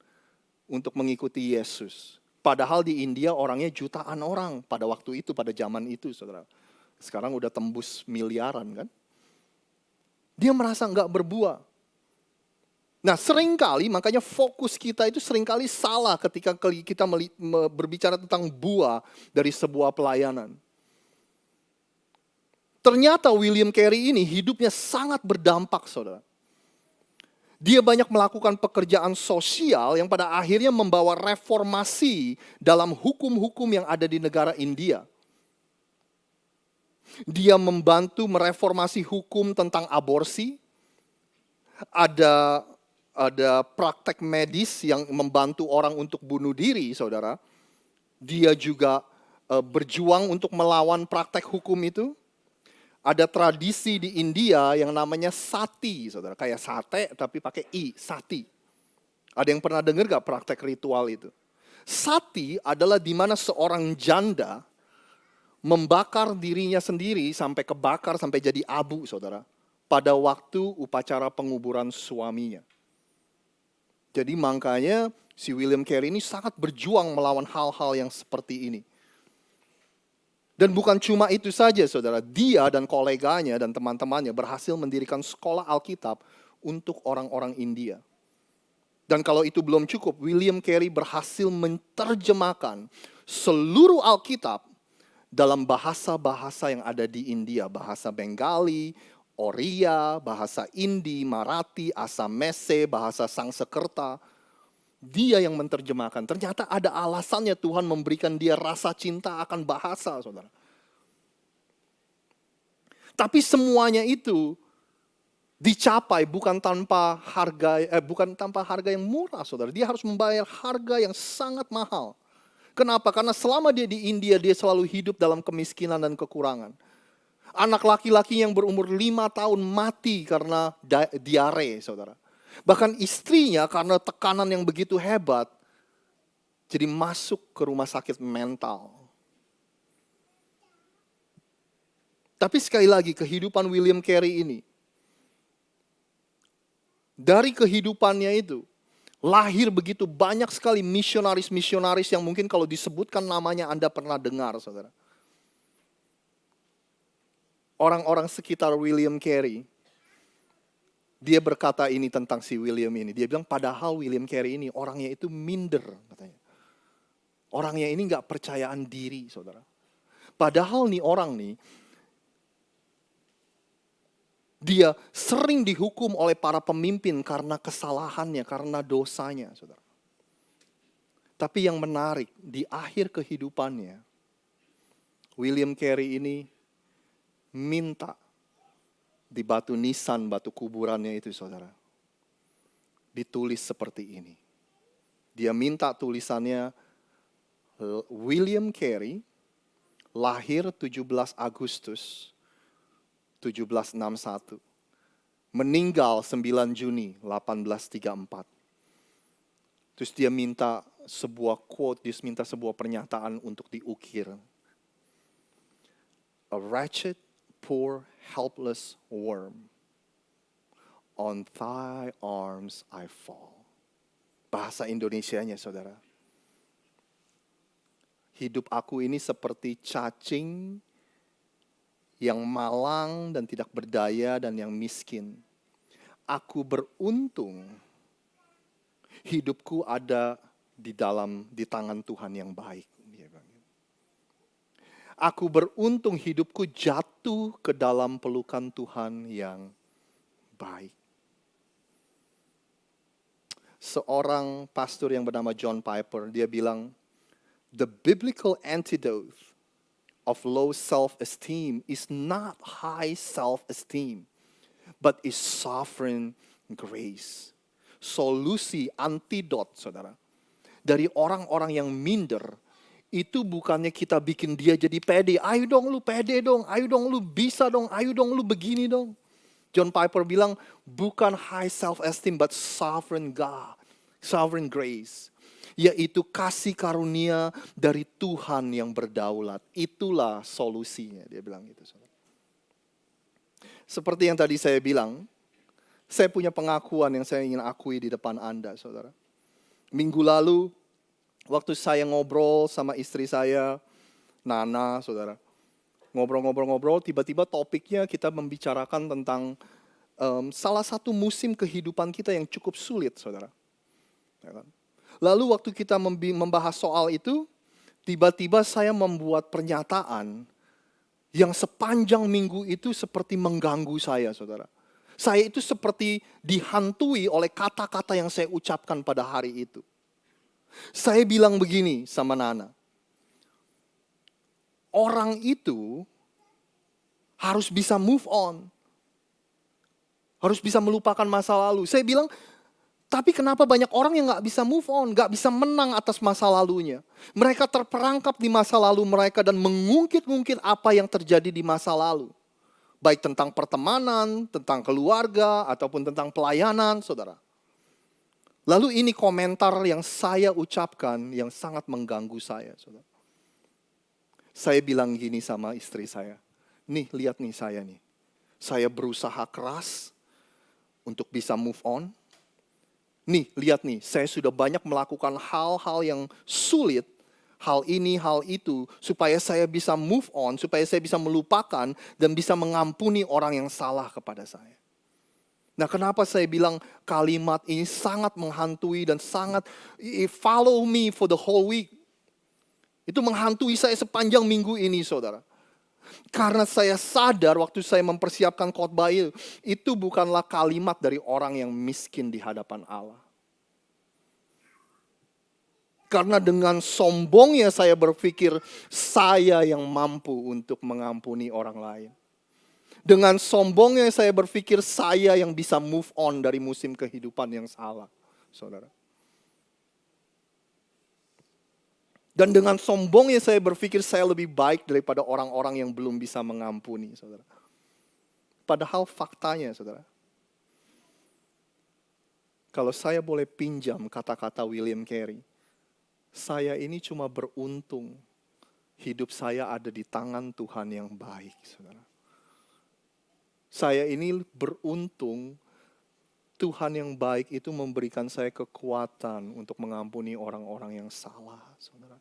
[SPEAKER 4] untuk mengikuti Yesus. Padahal di India orangnya jutaan orang pada waktu itu, pada zaman itu, saudara. Sekarang udah tembus miliaran kan. Dia merasa enggak berbuah. Nah, seringkali makanya fokus kita itu seringkali salah ketika kita berbicara tentang buah dari sebuah pelayanan. Ternyata William Carey ini hidupnya sangat berdampak, saudara. Dia banyak melakukan pekerjaan sosial yang pada akhirnya membawa reformasi dalam hukum-hukum yang ada di negara India. Dia membantu mereformasi hukum tentang aborsi. Ada praktek medis yang membantu orang untuk bunuh diri, saudara. Dia juga berjuang untuk melawan praktek hukum itu. Ada tradisi di India yang namanya sati, saudara. Kayak sate tapi pakai i, sati. Ada yang pernah dengar gak praktek ritual itu? Sati adalah di mana seorang janda membakar dirinya sendiri sampai kebakar, sampai jadi abu, saudara. Pada waktu upacara penguburan suaminya. Jadi makanya si William Carey ini sangat berjuang melawan hal-hal yang seperti ini. Dan bukan cuma itu saja, saudara. Dia dan koleganya dan teman-temannya berhasil mendirikan sekolah Alkitab untuk orang-orang India. Dan kalau itu belum cukup, William Carey berhasil menerjemahkan seluruh Alkitab dalam bahasa-bahasa yang ada di India. Bahasa Bengali, Oriya, bahasa Indi, Marathi, Asamese, bahasa Sangsekerta. Dia yang menerjemahkan. Ternyata ada alasannya Tuhan memberikan dia rasa cinta akan bahasa, saudara. Tapi semuanya itu dicapai bukan tanpa harga yang murah, saudara. Dia harus membayar harga yang sangat mahal. Kenapa? Karena selama dia di India, dia selalu hidup dalam kemiskinan dan kekurangan. Anak laki-laki yang berumur 5 tahun mati karena diare, saudara. Bahkan istrinya karena tekanan yang begitu hebat, jadi masuk ke rumah sakit mental. Tapi sekali lagi, kehidupan William Carey ini, dari kehidupannya itu, lahir begitu banyak sekali misionaris-misionaris yang mungkin kalau disebutkan namanya Anda pernah dengar, saudara. Orang-orang sekitar William Carey, dia berkata ini tentang si William ini. Dia bilang padahal William Carey ini orangnya itu minder, katanya. Orangnya ini gak percayaan diri, saudara. Padahal nih orang nih, dia sering dihukum oleh para pemimpin karena kesalahannya, karena dosanya, saudara. Tapi yang menarik, di akhir kehidupannya, William Carey ini minta di batu nisan, batu kuburannya itu, saudara, ditulis seperti ini. Dia minta tulisannya, William Carey, lahir 17 Agustus 1761, meninggal 9 Juni 1834. Terus dia minta sebuah quote, dia minta sebuah pernyataan untuk diukir. A wretched, poor, helpless worm, on thy arms I fall. Bahasa Indonesianya, saudara. Hidup aku ini seperti cacing yang malang dan tidak berdaya dan yang miskin. Aku beruntung hidupku ada di tangan Tuhan yang baik. Aku beruntung hidupku jatuh ke dalam pelukan Tuhan yang baik. Seorang pastor yang bernama John Piper, dia bilang, the biblical antidote of low self-esteem is not high self-esteem, but is sovereign grace. Solusi antidot, saudara, dari orang-orang yang minder, itu bukannya kita bikin dia jadi pede. Ayo dong lu pede dong, ayo dong lu bisa dong, ayo dong lu begini dong. John Piper bilang, bukan high self-esteem, but sovereign God, sovereign grace. Yaitu kasih karunia dari Tuhan yang berdaulat. Itulah solusinya, dia bilang gitu. Seperti yang tadi saya bilang, saya punya pengakuan yang saya ingin akui di depan Anda, saudara. Minggu lalu, waktu saya ngobrol sama istri saya, Nana, saudara. Ngobrol-ngobrol, tiba-tiba topiknya kita membicarakan tentang salah satu musim kehidupan kita yang cukup sulit, saudara. Ya kan? Lalu waktu kita membahas soal itu, tiba-tiba saya membuat pernyataan yang sepanjang minggu itu seperti mengganggu saya, saudara. Saya itu seperti dihantui oleh kata-kata yang saya ucapkan pada hari itu. Saya bilang begini sama Nana. Orang itu harus bisa move on. Harus bisa melupakan masa lalu. Saya bilang, tapi kenapa banyak orang yang gak bisa move on, gak bisa menang atas masa lalunya. Mereka terperangkap di masa lalu mereka dan mengungkit-ungkit apa yang terjadi di masa lalu. Baik tentang pertemanan, tentang keluarga, ataupun tentang pelayanan, saudara. Lalu ini komentar yang saya ucapkan yang sangat mengganggu saya, saudara. Saya bilang gini sama istri saya, nih lihat nih saya nih. Saya berusaha keras untuk bisa move on. Nih, lihat nih, saya sudah banyak melakukan hal-hal yang sulit, hal ini, hal itu, supaya saya bisa move on, supaya saya bisa melupakan dan bisa mengampuni orang yang salah kepada saya. Nah, kenapa saya bilang kalimat ini sangat menghantui dan sangat follow me for the whole week. Itu menghantui saya sepanjang minggu ini, saudara. Karena saya sadar waktu saya mempersiapkan khotbah itu bukanlah kalimat dari orang yang miskin di hadapan Allah. Karena dengan sombongnya saya berpikir saya yang mampu untuk mengampuni orang lain. Dengan sombongnya saya berpikir saya yang bisa move on dari musim kehidupan yang salah, saudara. Dan dengan sombongnya saya berpikir saya lebih baik daripada orang-orang yang belum bisa mengampuni, saudara. Padahal faktanya, saudara, kalau saya boleh pinjam kata-kata William Carey, saya ini cuma beruntung hidup saya ada di tangan Tuhan yang baik, saudara. Saya ini beruntung Tuhan yang baik itu memberikan saya kekuatan untuk mengampuni orang-orang yang salah, saudara.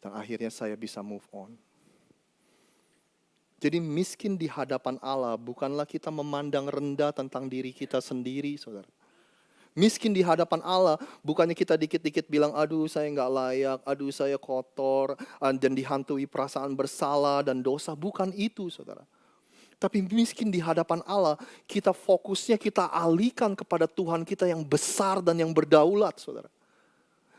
[SPEAKER 4] Dan akhirnya saya bisa move on. Jadi miskin di hadapan Allah bukanlah kita memandang rendah tentang diri kita sendiri, saudara. Miskin di hadapan Allah bukannya kita dikit-dikit bilang, aduh saya nggak layak, aduh saya kotor, dan dihantui perasaan bersalah dan dosa. Bukan itu, saudara. Tapi miskin di hadapan Allah, kita fokusnya kita alihkan kepada Tuhan kita yang besar dan yang berdaulat, saudara.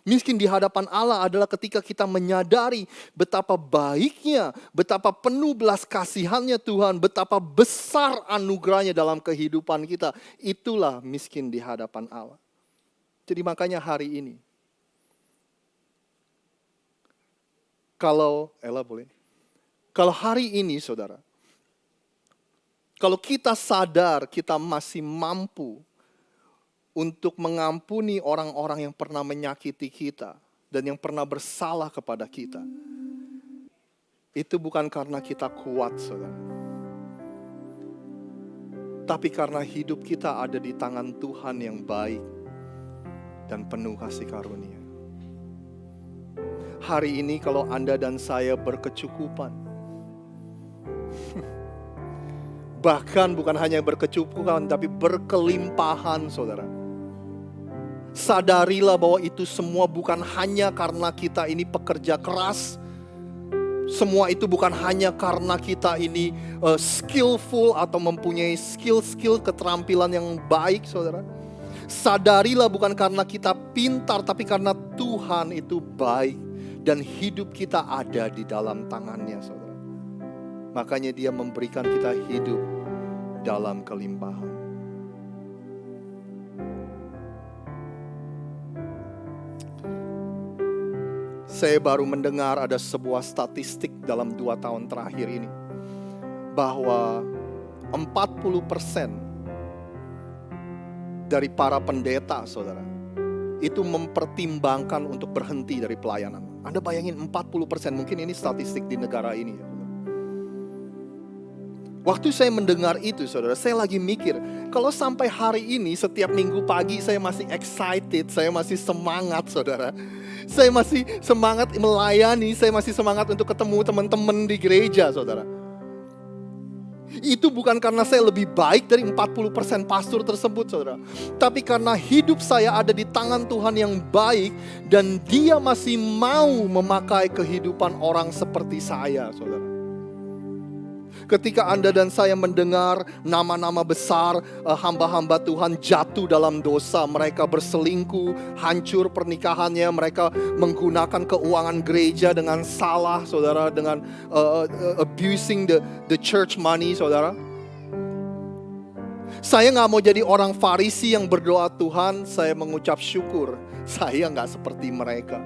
[SPEAKER 4] Miskin di hadapan Allah adalah ketika kita menyadari betapa baiknya, betapa penuh belas kasihannya Tuhan, betapa besar anugerahnya dalam kehidupan kita. Itulah miskin di hadapan Allah. Jadi makanya hari ini, kalau hari ini saudara, kalau kita sadar kita masih mampu untuk mengampuni orang-orang yang pernah menyakiti kita dan yang pernah bersalah kepada kita, itu bukan karena kita kuat, saudara. Tapi karena hidup kita ada di tangan Tuhan yang baik dan penuh kasih karunia. Hari ini kalau Anda dan saya berkecukupan, bahkan bukan hanya berkecukupan, tapi berkelimpahan, saudara. Sadarilah bahwa itu semua bukan hanya karena kita ini pekerja keras. Semua itu bukan hanya karena kita ini skillful atau mempunyai skill keterampilan yang baik, saudara. Sadarilah bukan karena kita pintar, tapi karena Tuhan itu baik. Dan hidup kita ada di dalam tangannya, saudara. Makanya Dia memberikan kita hidup dalam kelimpahan. Saya baru mendengar ada sebuah statistik dalam 2 tahun terakhir ini, bahwa 40% dari para pendeta, saudara, itu mempertimbangkan untuk berhenti dari pelayanan. Anda bayangin 40%, mungkin ini statistik di negara ini, ya. Waktu saya mendengar itu, saudara, saya lagi mikir, kalau sampai hari ini setiap minggu pagi saya masih excited, saya masih semangat, saudara. Saya masih semangat melayani, saya masih semangat untuk ketemu teman-teman di gereja, saudara. Itu bukan karena saya lebih baik dari 40% pastor tersebut, saudara. Tapi karena hidup saya ada di tangan Tuhan yang baik, dan Dia masih mau memakai kehidupan orang seperti saya, saudara. Ketika Anda dan saya mendengar nama-nama besar hamba-hamba Tuhan jatuh dalam dosa, mereka berselingkuh, hancur pernikahannya, mereka menggunakan keuangan gereja dengan salah, saudara, dengan abusing the church money, saudara. Saya gak mau jadi orang Farisi yang berdoa, Tuhan, saya mengucap syukur, saya gak seperti mereka.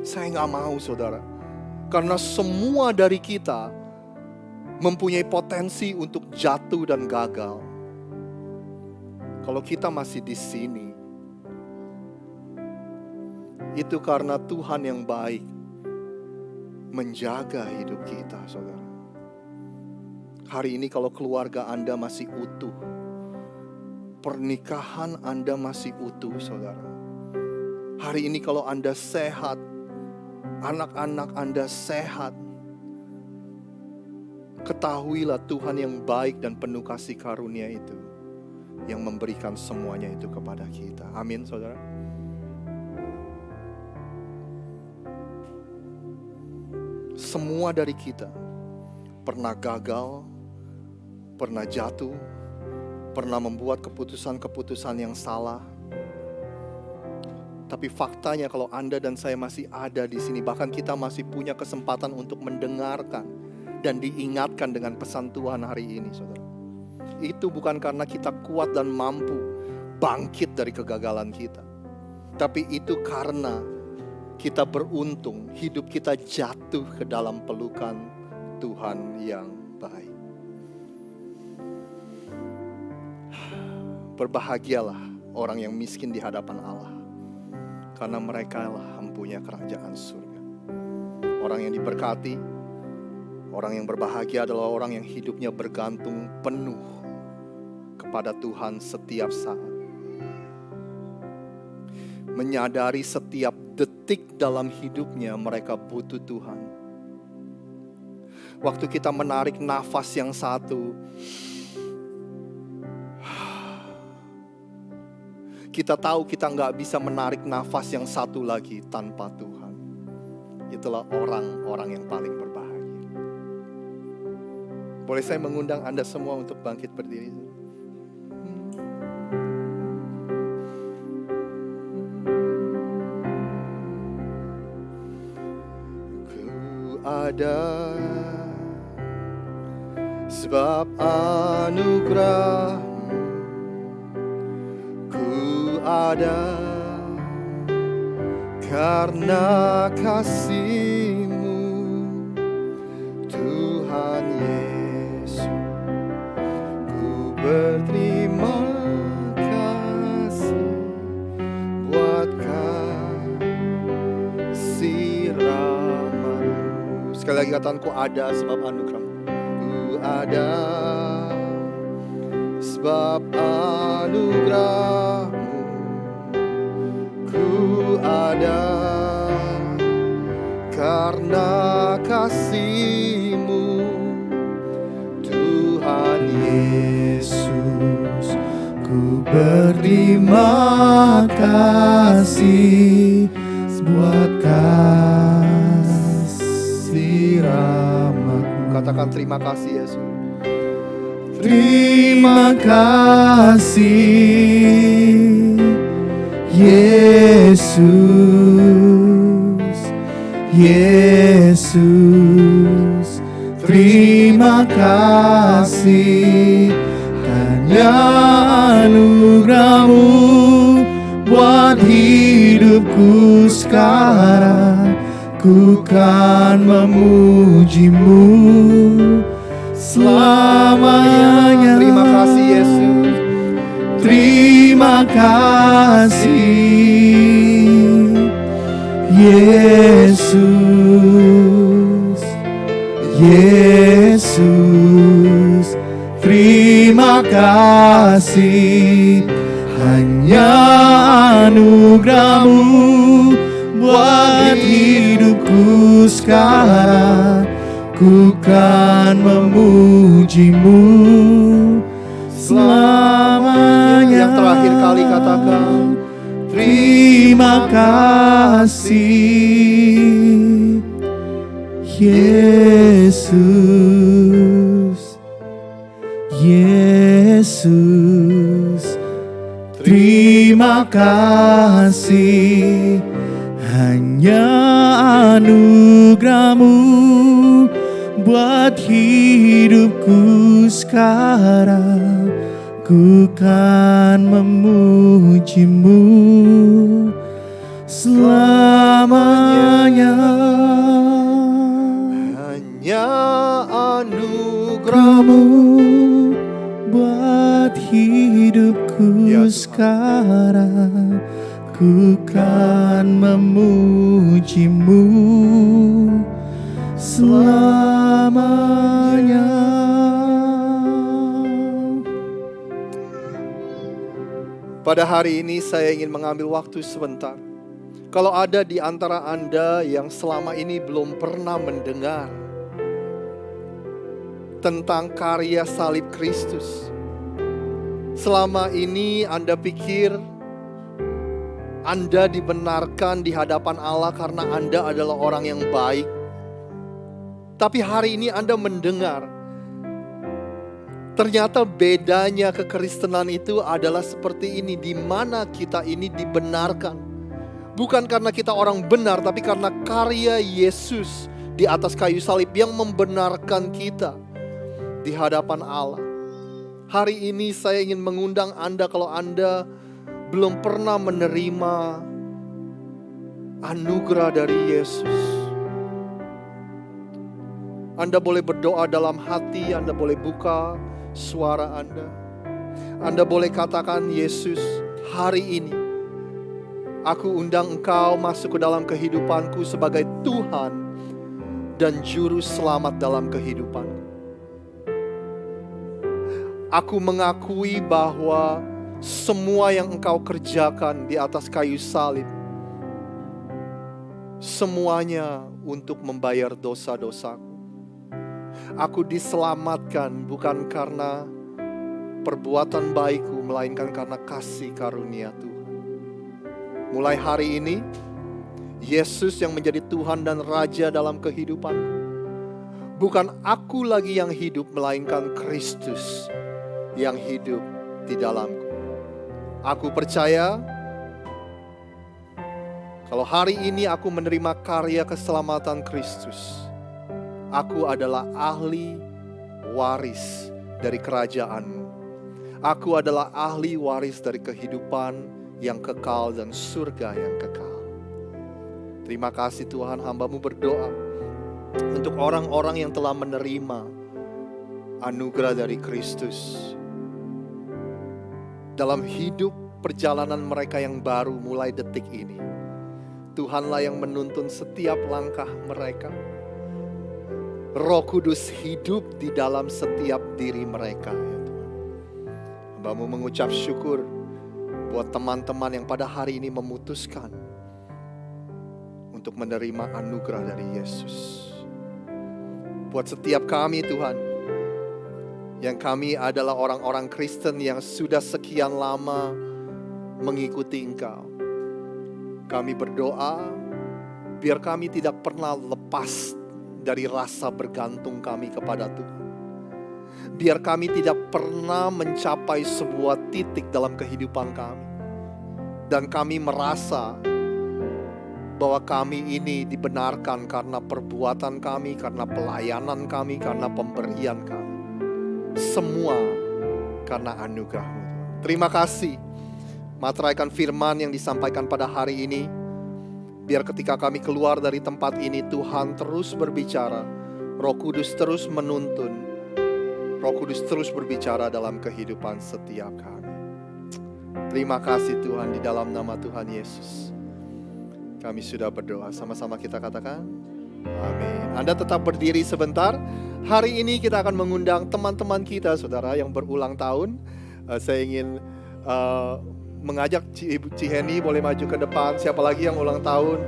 [SPEAKER 4] Saya gak mau, saudara. Karena semua dari kita mempunyai potensi untuk jatuh dan gagal. Kalau kita masih di sini, itu karena Tuhan yang baik menjaga hidup kita, saudara. Hari ini kalau keluarga Anda masih utuh, pernikahan Anda masih utuh, saudara. Hari ini kalau Anda sehat, anak-anak Anda sehat, ketahuilah Tuhan yang baik dan penuh kasih karunia itu yang memberikan semuanya itu kepada kita. Amin, saudara. Semua dari kita pernah gagal, pernah jatuh, pernah membuat keputusan-keputusan yang salah. Tapi faktanya kalau Anda dan saya masih ada di sini, bahkan kita masih punya kesempatan untuk mendengarkan dan diingatkan dengan pesan Tuhan hari ini, saudara. Itu bukan karena kita kuat dan mampu bangkit dari kegagalan kita, tapi itu karena kita beruntung hidup kita jatuh ke dalam pelukan Tuhan yang baik. Berbahagialah orang yang miskin di hadapan Allah, karena mereka lah empunya kerajaan surga. Orang yang diberkati, orang yang berbahagia adalah orang yang hidupnya bergantung penuh kepada Tuhan setiap saat. Menyadari setiap detik dalam hidupnya mereka butuh Tuhan. Waktu kita menarik nafas yang satu, kita tahu kita nggak bisa menarik nafas yang satu lagi tanpa Tuhan. Itulah orang-orang yang paling berbahagia. Boleh saya mengundang Anda semua untuk bangkit berdiri? Ku ada sebab anugerah, ada karena kasih-Mu, Tuhan Yesus. Ku berterima kasih buat kasih rahmat-Mu. Sekali lagi katakan, ku ada sebab anugerah. Ku ada sebab anugerah, ada karena kasih-Mu, Tuhan
[SPEAKER 3] Yesus. Ku berterima kasih buat kasih rahmat-Mu.
[SPEAKER 4] Katakan terima kasih Yesus.
[SPEAKER 3] Terima kasih Yesus, Yesus, terima kasih hanya anugerah-Mu buat hidupku sekarang. Ku kan memuji-Mu selamanya.
[SPEAKER 4] Terima kasih Yesus.
[SPEAKER 3] Terima kasih Yesus, Yesus, terima kasih hanya anugerah-Mu buat hidupku sekarang. Ku kan memuji-Mu selamanya.
[SPEAKER 4] Yang terakhir kali katakan,
[SPEAKER 3] terima kasih Yesus, Yesus, terima kasih hanya anugerah-Mu buat hidupku sekarang. Ku kan memuji-Mu selamanya.
[SPEAKER 4] hanya anugerah-Mu
[SPEAKER 3] buat hidupku
[SPEAKER 4] Ya Tuhan.
[SPEAKER 3] sekarang. Ku kan memuji-Mu selamanya.
[SPEAKER 4] Pada hari ini saya ingin mengambil waktu sebentar. Kalau ada di antara Anda yang selama ini belum pernah mendengar tentang karya salib Kristus, selama ini Anda pikir Anda dibenarkan di hadapan Allah karena Anda adalah orang yang baik. Tapi hari ini Anda mendengar, ternyata bedanya kekristenan itu adalah seperti ini, di mana kita ini dibenarkan. Bukan karena kita orang benar, tapi karena karya Yesus di atas kayu salib yang membenarkan kita di hadapan Allah. Hari ini saya ingin mengundang Anda, kalau Anda belum pernah menerima anugerah dari Yesus, Anda boleh berdoa dalam hati, Anda boleh buka suara Anda. Anda boleh katakan, Yesus, hari ini aku undang Engkau masuk ke dalam kehidupanku sebagai Tuhan dan Juru Selamat dalam kehidupanku. Aku mengakui bahwa semua yang Engkau kerjakan di atas kayu salib, semuanya untuk membayar dosa-dosaku. Aku diselamatkan bukan karena perbuatan baikku, melainkan karena kasih karunia Tuhan. Mulai hari ini, Yesus yang menjadi Tuhan dan Raja dalam kehidupanku. Bukan aku lagi yang hidup, melainkan Kristus yang hidup di dalamku. Aku percaya kalau hari ini aku menerima karya keselamatan Kristus, aku adalah ahli waris dari kerajaan-Mu. Aku adalah ahli waris dari kehidupan yang kekal dan surga yang kekal. Terima kasih Tuhan, hamba-Mu berdoa untuk orang-orang yang telah menerima anugerah dari Kristus dalam hidup perjalanan mereka yang baru mulai detik ini. Tuhanlah yang menuntun setiap langkah mereka. Roh Kudus hidup di dalam setiap diri mereka, ya Tuhan. Hamba-Mu mengucap syukur buat teman-teman yang pada hari ini memutuskan untuk menerima anugerah dari Yesus. Buat setiap kami Tuhan, yang kami adalah orang-orang Kristen yang sudah sekian lama mengikuti Engkau. Kami berdoa, biar kami tidak pernah lepas dari rasa bergantung kami kepada Tuhan. Biar kami tidak pernah mencapai sebuah titik dalam kehidupan kami. Dan kami merasa bahwa kami ini dibenarkan karena perbuatan kami, karena pelayanan kami, karena pemberian kami. Semua karena anugerah-Mu. Terima kasih. Materaikan firman yang disampaikan pada hari ini. Biar ketika kami keluar dari tempat ini, Tuhan terus berbicara. Roh Kudus terus menuntun. Roh Kudus terus berbicara dalam kehidupan setiap kami. Terima kasih Tuhan, di dalam nama Tuhan Yesus kami sudah berdoa. Sama-sama kita katakan amin. Anda tetap berdiri sebentar. Hari ini kita akan mengundang teman-teman kita, saudara, yang berulang tahun. Saya ingin mengajak Ibu Ciheni boleh maju ke depan. Siapa lagi yang ulang tahun?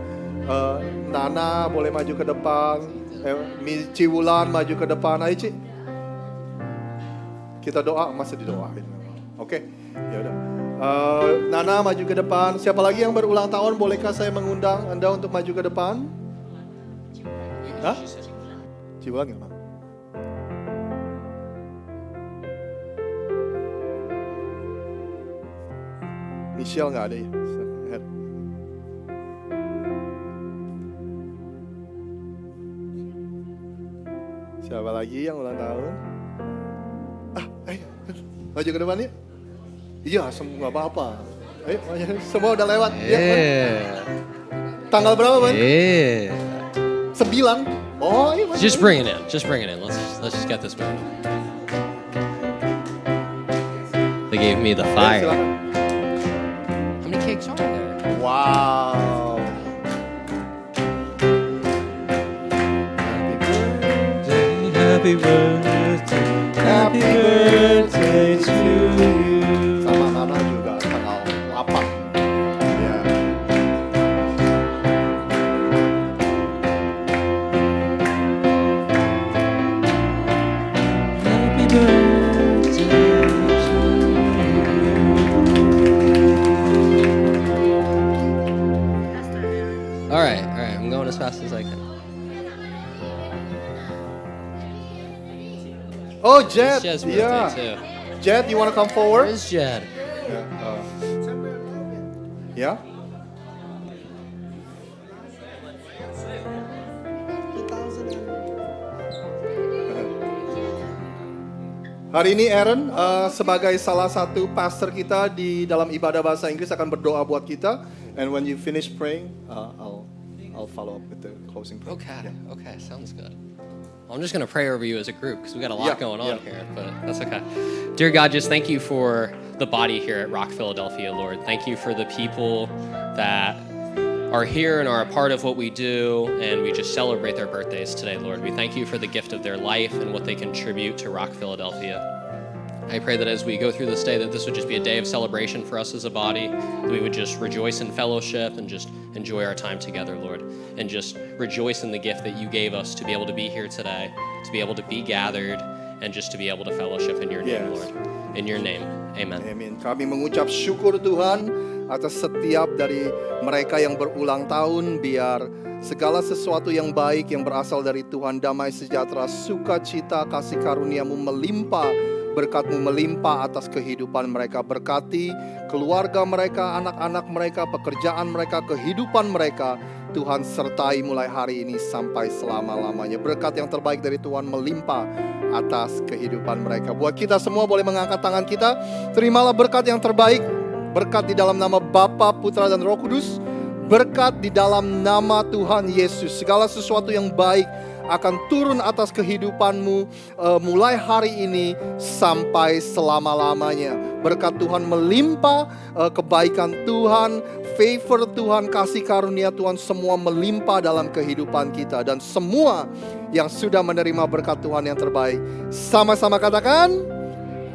[SPEAKER 4] Nana boleh maju ke depan. Ciwulan maju ke depan. Ayo Ci. Kita doa, masih didoain. Oke, ya udah. Nana maju ke depan. Siapa lagi yang berulang tahun? Bolehkah saya mengundang Anda untuk maju ke depan? Hah? Ciwulan nggak mau? Michelle nggak ada ya? Siapa lagi yang ulang tahun? Ayo, maju ke depan yuk. Iya, semua nggak apa-apa. Ayo, semua udah lewat. Ya, tanggal berapa, Ban? 9. Oh, iya.
[SPEAKER 5] Just bring it in. Just bring it in. Let's just get this moving. They gave me the fire.
[SPEAKER 4] Silakan.
[SPEAKER 5] How many cakes are there?
[SPEAKER 4] Wow.
[SPEAKER 3] Happy birthday, happy birthday to you.
[SPEAKER 4] Sama Nana juga tanggal 8. Ya.
[SPEAKER 3] Happy birthday to
[SPEAKER 5] All right. I'm going as fast as I can.
[SPEAKER 4] Oh, Jed.
[SPEAKER 5] It's Jed's
[SPEAKER 4] Yeah.
[SPEAKER 5] birthday too.
[SPEAKER 4] Jed, you want to come
[SPEAKER 5] Where
[SPEAKER 4] forward?
[SPEAKER 5] is Jed?
[SPEAKER 4] Yeah. Hari ini Aaron sebagai salah satu pastor kita di dalam ibadah bahasa Inggris akan berdoa buat kita. And when you finish praying, I'll follow up with the closing prayer.
[SPEAKER 5] Okay, sounds good. Well, I'm just going to pray over you as a group because we got a lot going on here, but that's okay. Dear God, just thank you for the body here at Rock Philadelphia, Lord. Thank you for the people that are here and are a part of what we do, and we just celebrate their birthdays today, Lord. We thank you for the gift of their life and what they contribute to Rock Philadelphia. I pray that as we go through this day, that this would just be a day of celebration for us as a body, that we would just rejoice in fellowship and just enjoy our time together, Lord, and just rejoice in the gift that you gave us to be able to be here today, to be able to be gathered, and just to be able to fellowship in your name, Lord. In your name, amen.
[SPEAKER 4] Amin. Kami mengucap syukur Tuhan atas setiap dari mereka yang berulang tahun, biar segala sesuatu yang baik yang berasal dari Tuhan, damai sejahtera, sukacita, kasih karuniamu melimpah, berkat-Mu melimpah atas kehidupan mereka. Berkati keluarga mereka, anak-anak mereka, pekerjaan mereka, kehidupan mereka. Tuhan sertai mulai hari ini sampai selama-lamanya. Berkat yang terbaik dari Tuhan melimpah atas kehidupan mereka. Buat kita semua boleh mengangkat tangan kita. Terimalah berkat yang terbaik. Berkat di dalam nama Bapa, Putra, dan Roh Kudus. Berkat di dalam nama Tuhan Yesus. Segala sesuatu yang baik akan turun atas kehidupanmu mulai hari ini sampai selama-lamanya. Berkat Tuhan melimpah, kebaikan Tuhan, favor Tuhan, kasih karunia Tuhan semua melimpah dalam kehidupan kita. Dan semua yang sudah menerima berkat Tuhan yang terbaik, sama-sama katakan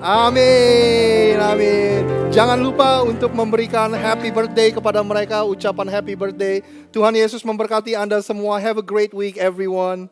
[SPEAKER 4] amin, amin. Jangan lupa untuk memberikan happy birthday kepada mereka, ucapan happy birthday. Tuhan Yesus memberkati Anda semua. Have a great week everyone.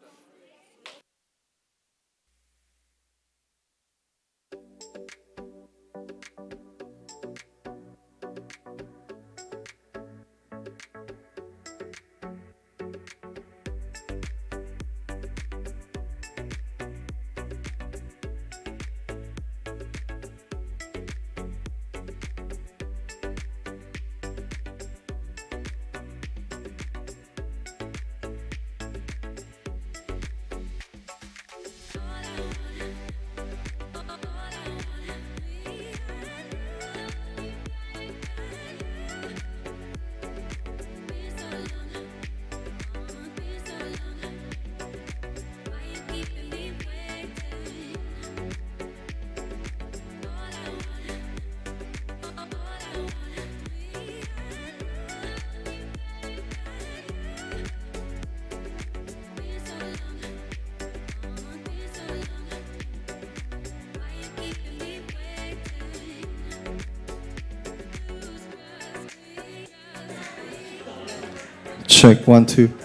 [SPEAKER 3] Check 1, 2.